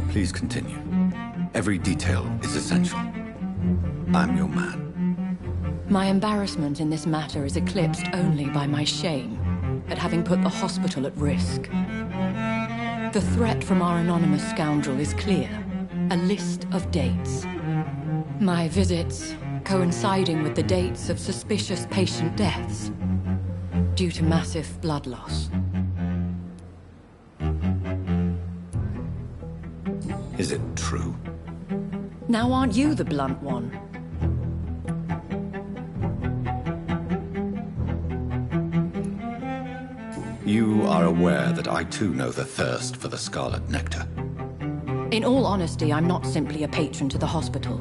Please continue. Every detail is essential. I'm your man. My embarrassment in this matter is eclipsed only by my shame at having put the hospital at risk. The threat from our anonymous scoundrel is clear. A list of dates. My visits coinciding with the dates of suspicious patient deaths due to massive blood loss. Is it true? Now aren't you the blunt one? You are aware that I too know the thirst for the scarlet nectar. In all honesty, I'm not simply a patron to the hospital.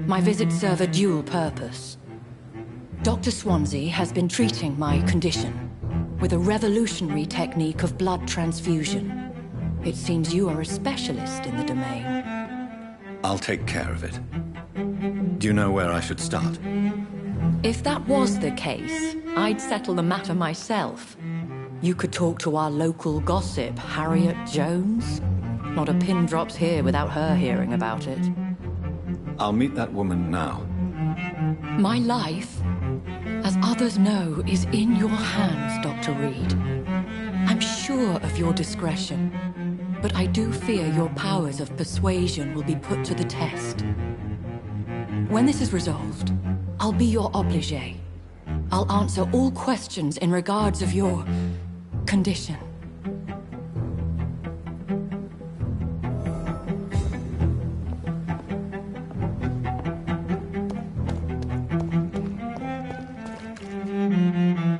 My visits serve a dual purpose. Dr. Swansea has been treating my condition with a revolutionary technique of blood transfusion. It seems you are a specialist in the domain. I'll take care of it. Do you know where I should start? If that was the case, I'd settle the matter myself. You could talk to our local gossip, Harriet Jones. Not a pin drops here without her hearing about it. I'll meet that woman now. My life, as others know, is in your hands, Dr. Reed. I'm sure of your discretion, but I do fear your powers of persuasion will be put to the test. When this is resolved, I'll be your obligé. I'll answer all questions in regards of your condition.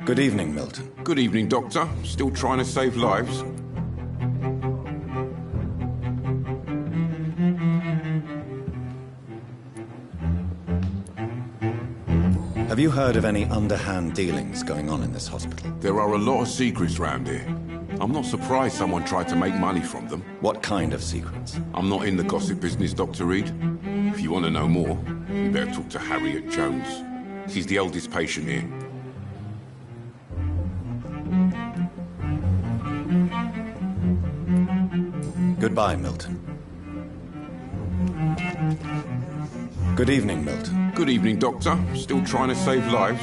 Good evening, Milton. Good evening, Doctor. Still trying to save lives? Have you heard of any underhand dealings going on in this hospital? There are a lot of secrets round here. I'm not surprised someone tried to make money from them. What kind of secrets? I'm not in the gossip business, Dr. Reed. If you want to know more, you better talk to Harriet Jones. She's the oldest patient here. Goodbye, Milton. Good evening, Milton. Good evening, Doctor. Still trying to save lives?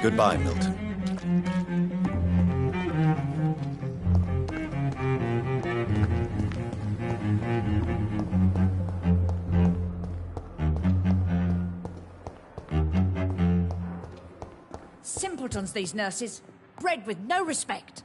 Goodbye, Milton. Simpletons, these nurses. Bred with no respect.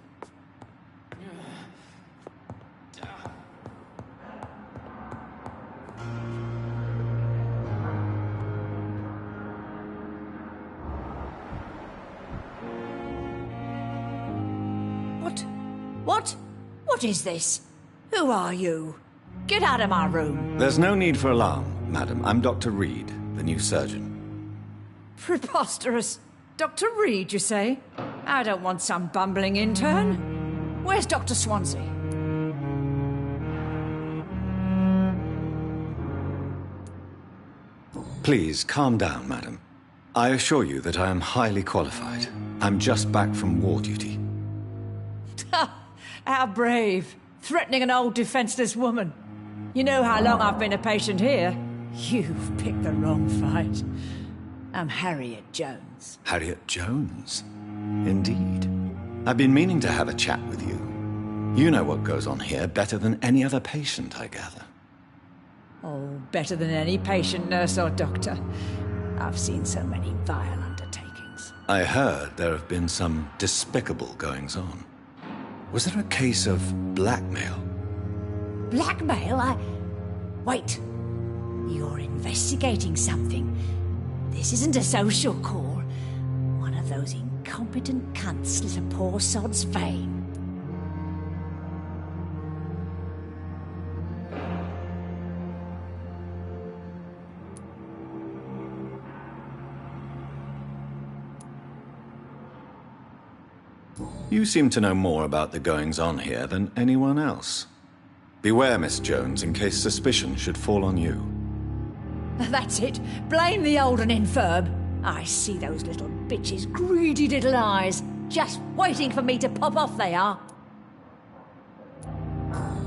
What is this? Who are you? Get out of my room. There's no need for alarm, madam. I'm Dr. Reed, the new surgeon. Preposterous. Dr. Reed, you say? I don't want some bumbling intern. Where's Dr. Swansea? Please, calm down, madam. I assure you that I am highly qualified. I'm just back from war duty. How brave. Threatening an old defenseless woman. You know how long I've been a patient here? You've picked the wrong fight. I'm Harriet Jones. Harriet Jones? Indeed. I've been meaning to have a chat with you. You know what goes on here better than any other patient, I gather. Oh, better than any patient, nurse or doctor. I've seen so many vile undertakings. I heard there have been some despicable goings-on. Was there a case of blackmail? Blackmail? Wait. You're investigating something. This isn't a social call. One of those incompetent cunts slit a poor sod's vein. You seem to know more about the goings-on here than anyone else. Beware, Miss Jones, in case suspicion should fall on you. That's it. Blame the old and infirm. I see those little bitches' greedy little eyes. Just waiting for me to pop off they are.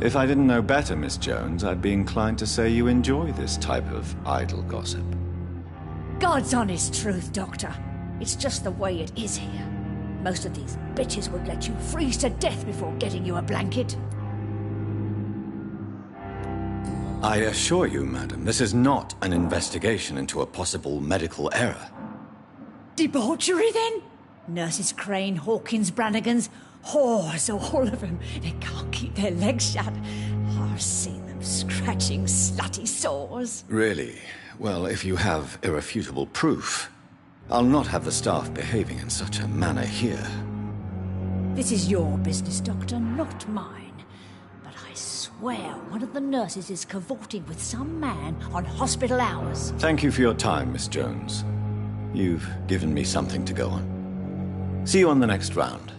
If I didn't know better, Miss Jones, I'd be inclined to say you enjoy this type of idle gossip. God's honest truth, Doctor. It's just the way it is here. Most of these bitches would let you freeze to death before getting you a blanket. I assure you, madam, this is not an investigation into a possible medical error. Debauchery, then? Nurses Crane, Hawkins, Brannigans, whores, all of them. They can't keep their legs shut. I've seen them scratching slutty sores. Really? Well, if you have irrefutable proof, I'll not have the staff behaving in such a manner here. This is your business, Doctor, not mine. But I swear one of the nurses is cavorting with some man on hospital hours. Thank you for your time, Miss Jones. You've given me something to go on. See you on the next round.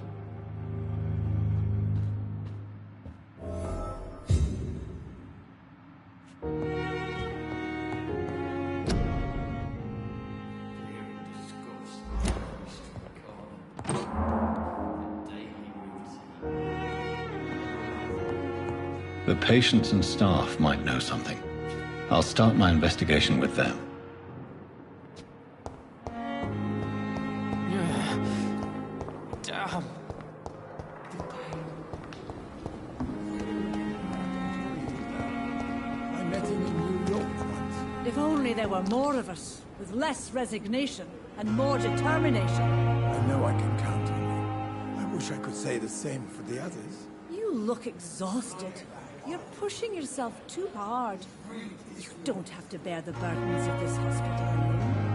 The patients and staff might know something. I'll start my investigation with them. Damn. I met him in New York once. If only there were more of us, with less resignation and more determination. I know I can count on you. I wish I could say the same for the others. You look exhausted. You're pushing yourself too hard. You don't have to bear the burdens of this hospital alone.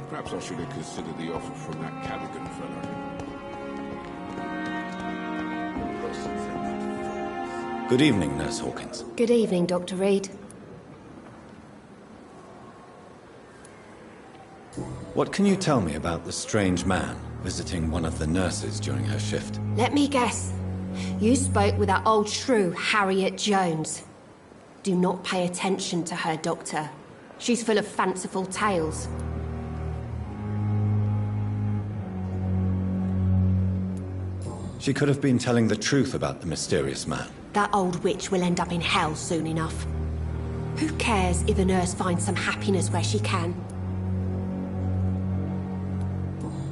Perhaps I should have considered the offer from that Callaghan fellow. Good evening, Nurse Hawkins. Good evening, Dr. Reed. What can you tell me about the strange man visiting one of the nurses during her shift? Let me guess. You spoke with that old shrew, Harriet Jones. Do not pay attention to her, Doctor. She's full of fanciful tales. She could have been telling the truth about the mysterious man. That old witch will end up in hell soon enough. Who cares if a nurse finds some happiness where she can?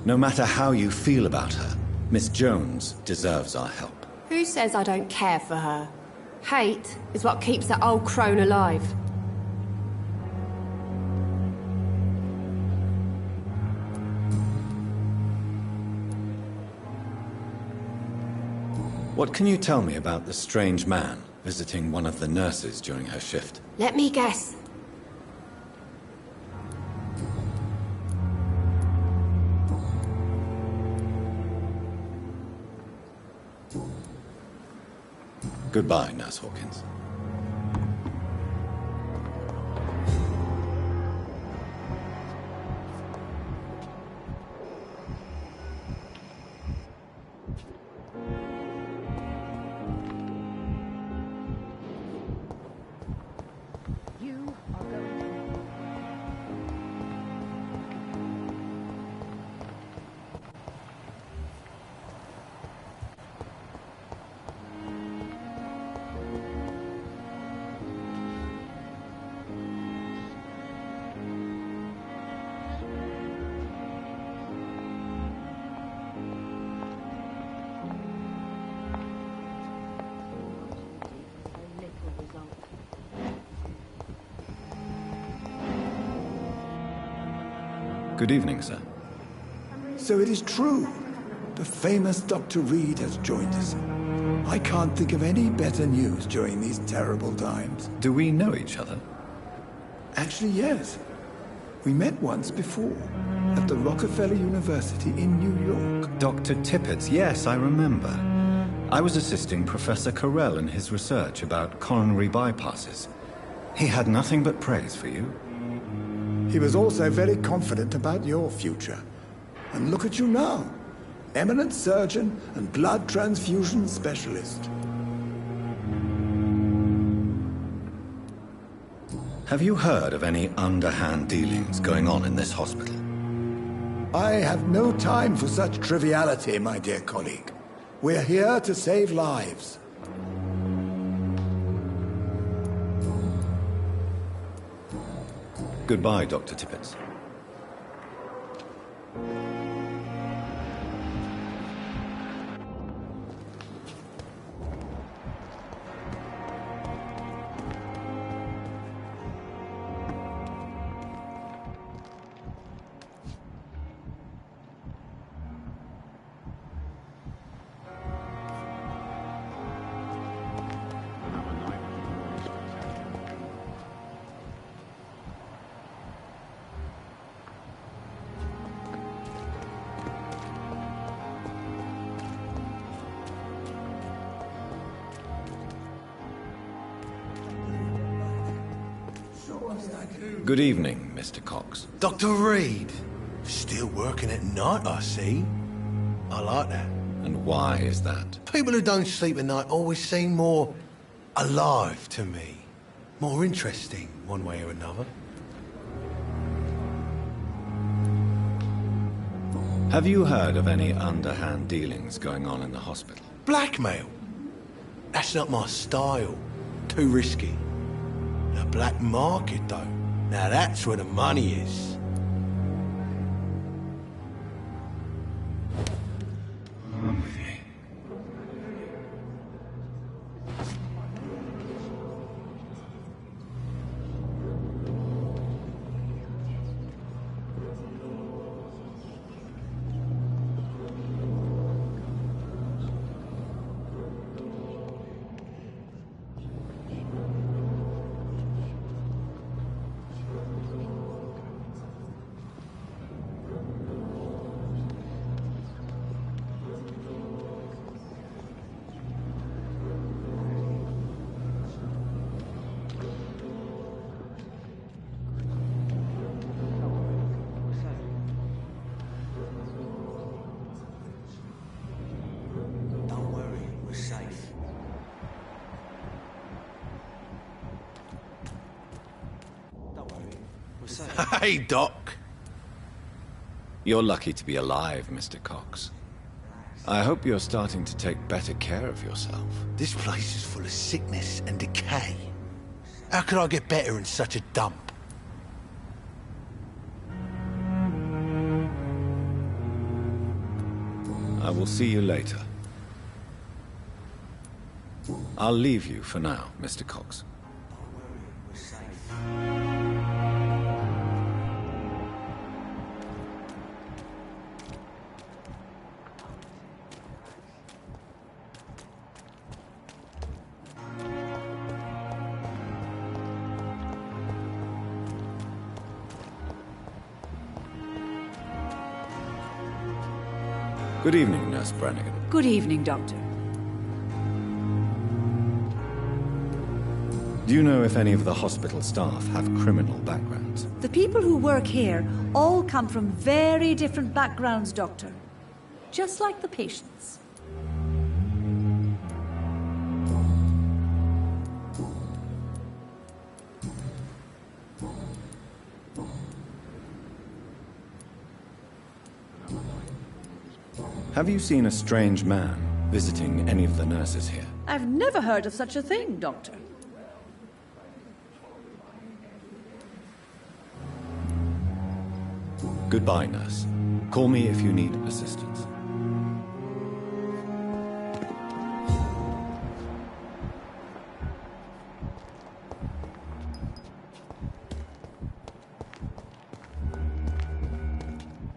No matter how you feel about her, Miss Jones deserves our help. Who says I don't care for her? Hate is what keeps that old crone alive. What can you tell me about the strange man visiting one of the nurses during her shift? Let me guess. Goodbye, Nurse Hawkins. Good evening, sir. So it is true. The famous Dr. Reed has joined us. I can't think of any better news during these terrible times. Do we know each other? Actually, yes. We met once before, at the Rockefeller University in New York. Dr. Tippett, yes, I remember. I was assisting Professor Carell in his research about coronary bypasses. He had nothing but praise for you. He was also very confident about your future. And look at you now. Eminent surgeon and blood transfusion specialist. Have you heard of any underhand dealings going on in this hospital? I have no time for such triviality, my dear colleague. We're here to save lives. Goodbye, Dr. Tippett. Good evening, Mr. Cox. Dr. Reed. Still working at night, I see. I like that. And why is that? People who don't sleep at night always seem more alive to me. More interesting, one way or another. Have you heard of any underhand dealings going on in the hospital? Blackmail? That's not my style. Too risky. The black market, though. Now that's where the money is. Hey, Doc. You're lucky to be alive, Mr. Cox. I hope you're starting to take better care of yourself. This place is full of sickness and decay. How could I get better in such a dump? I will see you later. I'll leave you for now, Mr. Cox. Good evening, Nurse Brannigan. Good evening, Doctor. Do you know if any of the hospital staff have criminal backgrounds? The people who work here all come from very different backgrounds, Doctor. Just like the patients. Have you seen a strange man visiting any of the nurses here? I've never heard of such a thing, Doctor. Goodbye, nurse. Call me if you need assistance.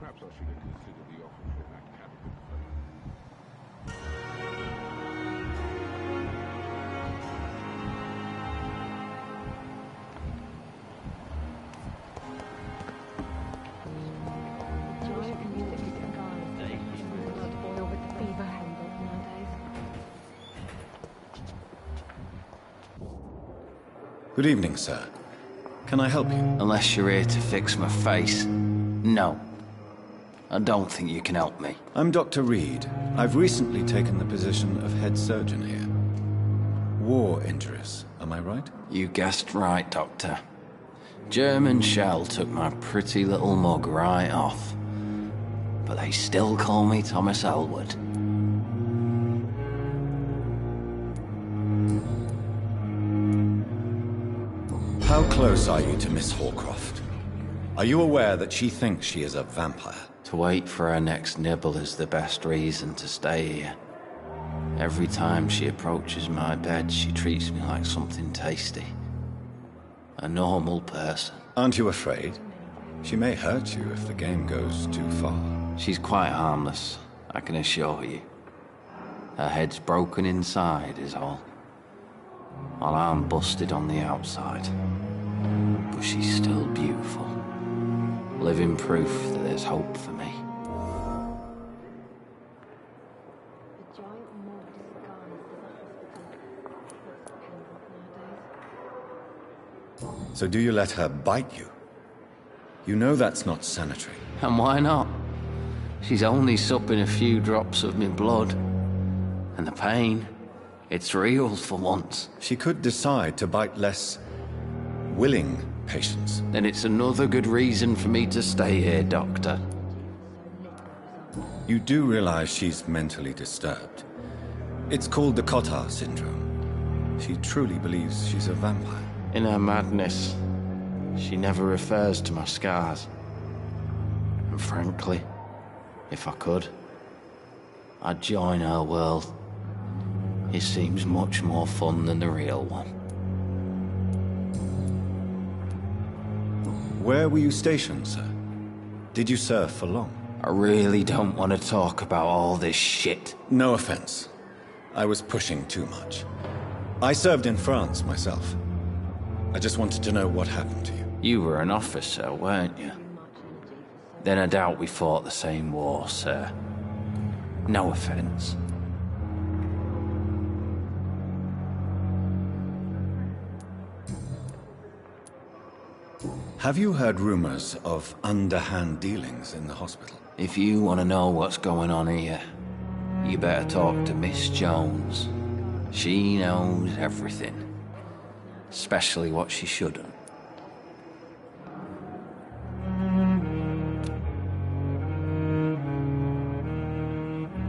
Perhaps I should have considered the offer from that captain first. Good evening, sir. Can I help you? Unless you're here to fix my face. No. I don't think you can help me. I'm Dr. Reed. I've recently taken the position of head surgeon here. War injuries, am I right? You guessed right, Doctor. German shell took my pretty little mug right off. But they still call me Thomas Elwood. How close are you to Miss Horcroft? Are you aware that she thinks she is a vampire? To wait for her next nibble is the best reason to stay here. Every time she approaches my bed, she treats me like something tasty. A normal person. Aren't you afraid? She may hurt you if the game goes too far. She's quite harmless, I can assure you. Her head's broken inside is all. While I'm busted on the outside. But she's still beautiful. Living proof that there's hope for me. So do you let her bite you? You know that's not sanitary. And why not? She's only supping a few drops of me blood. And the pain, it's real for once. She could decide to bite less willing patients. Then it's another good reason for me to stay here, Doctor. You do realize she's mentally disturbed. It's called the Cotard syndrome. She truly believes she's a vampire. In her madness, she never refers to my scars. And frankly, if I could, I'd join her world. It seems much more fun than the real one. Where were you stationed, sir? Did you serve for long? I really don't want to talk about all this shit. No offense. I was pushing too much. I served in France myself. I just wanted to know what happened to you. You were an officer, weren't you? Then I doubt we fought the same war, sir. No offense. Have you heard rumors of underhand dealings in the hospital? If you want to know what's going on here, you better talk to Miss Jones. She knows everything. Especially what she shouldn't.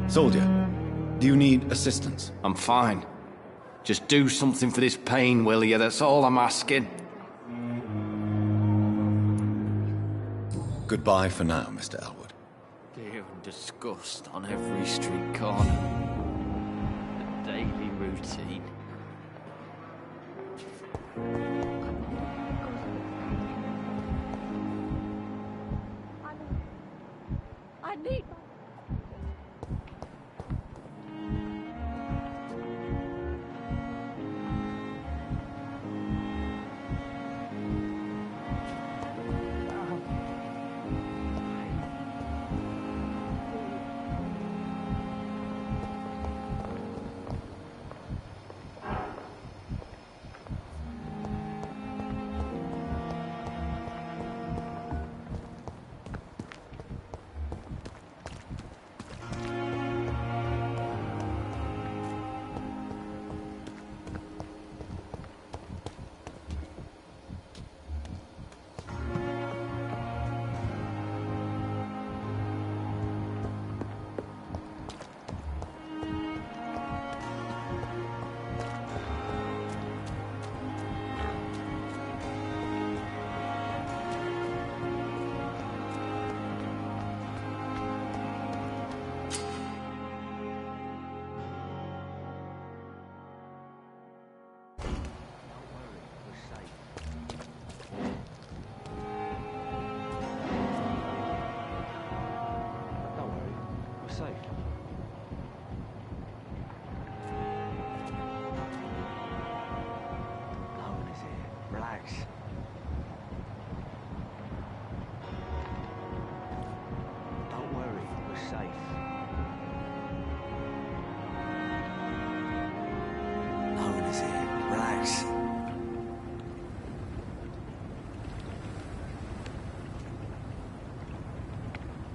Soldier, do you need assistance? I'm fine. Just do something for this pain, will you? That's all I'm asking. Goodbye for now, Mr. Elwood. Fear and disgust on every street corner. The daily routine. I need...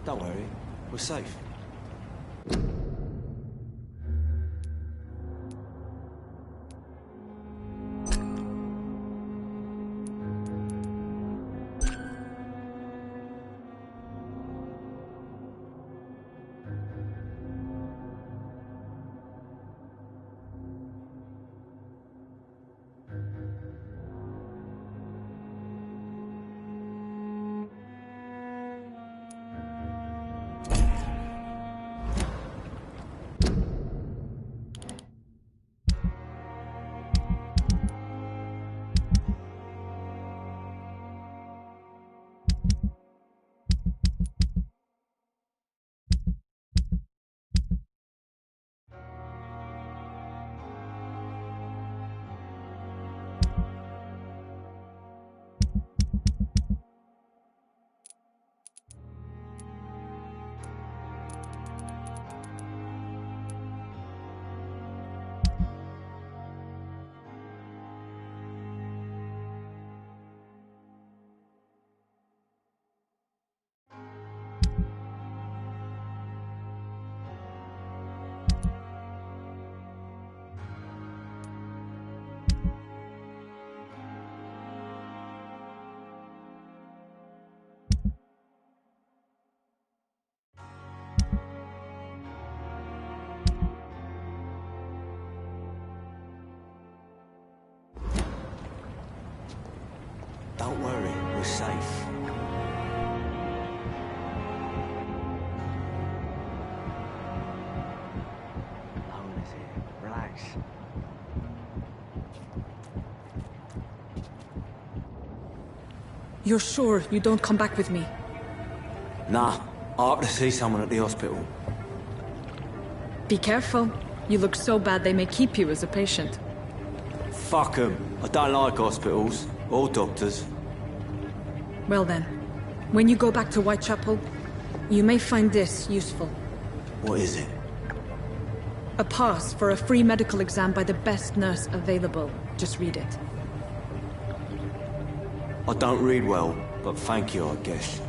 Don't worry, we're safe. You're sure you don't come back with me? Nah, I have to see someone at the hospital. Be careful. You look so bad they may keep you as a patient. Fuck 'em. I don't like hospitals. Or doctors. Well then, when you go back to Whitechapel, you may find this useful. What is it? A pass for a free medical exam by the best nurse available. Just read it. I don't read well, but thank you, I guess.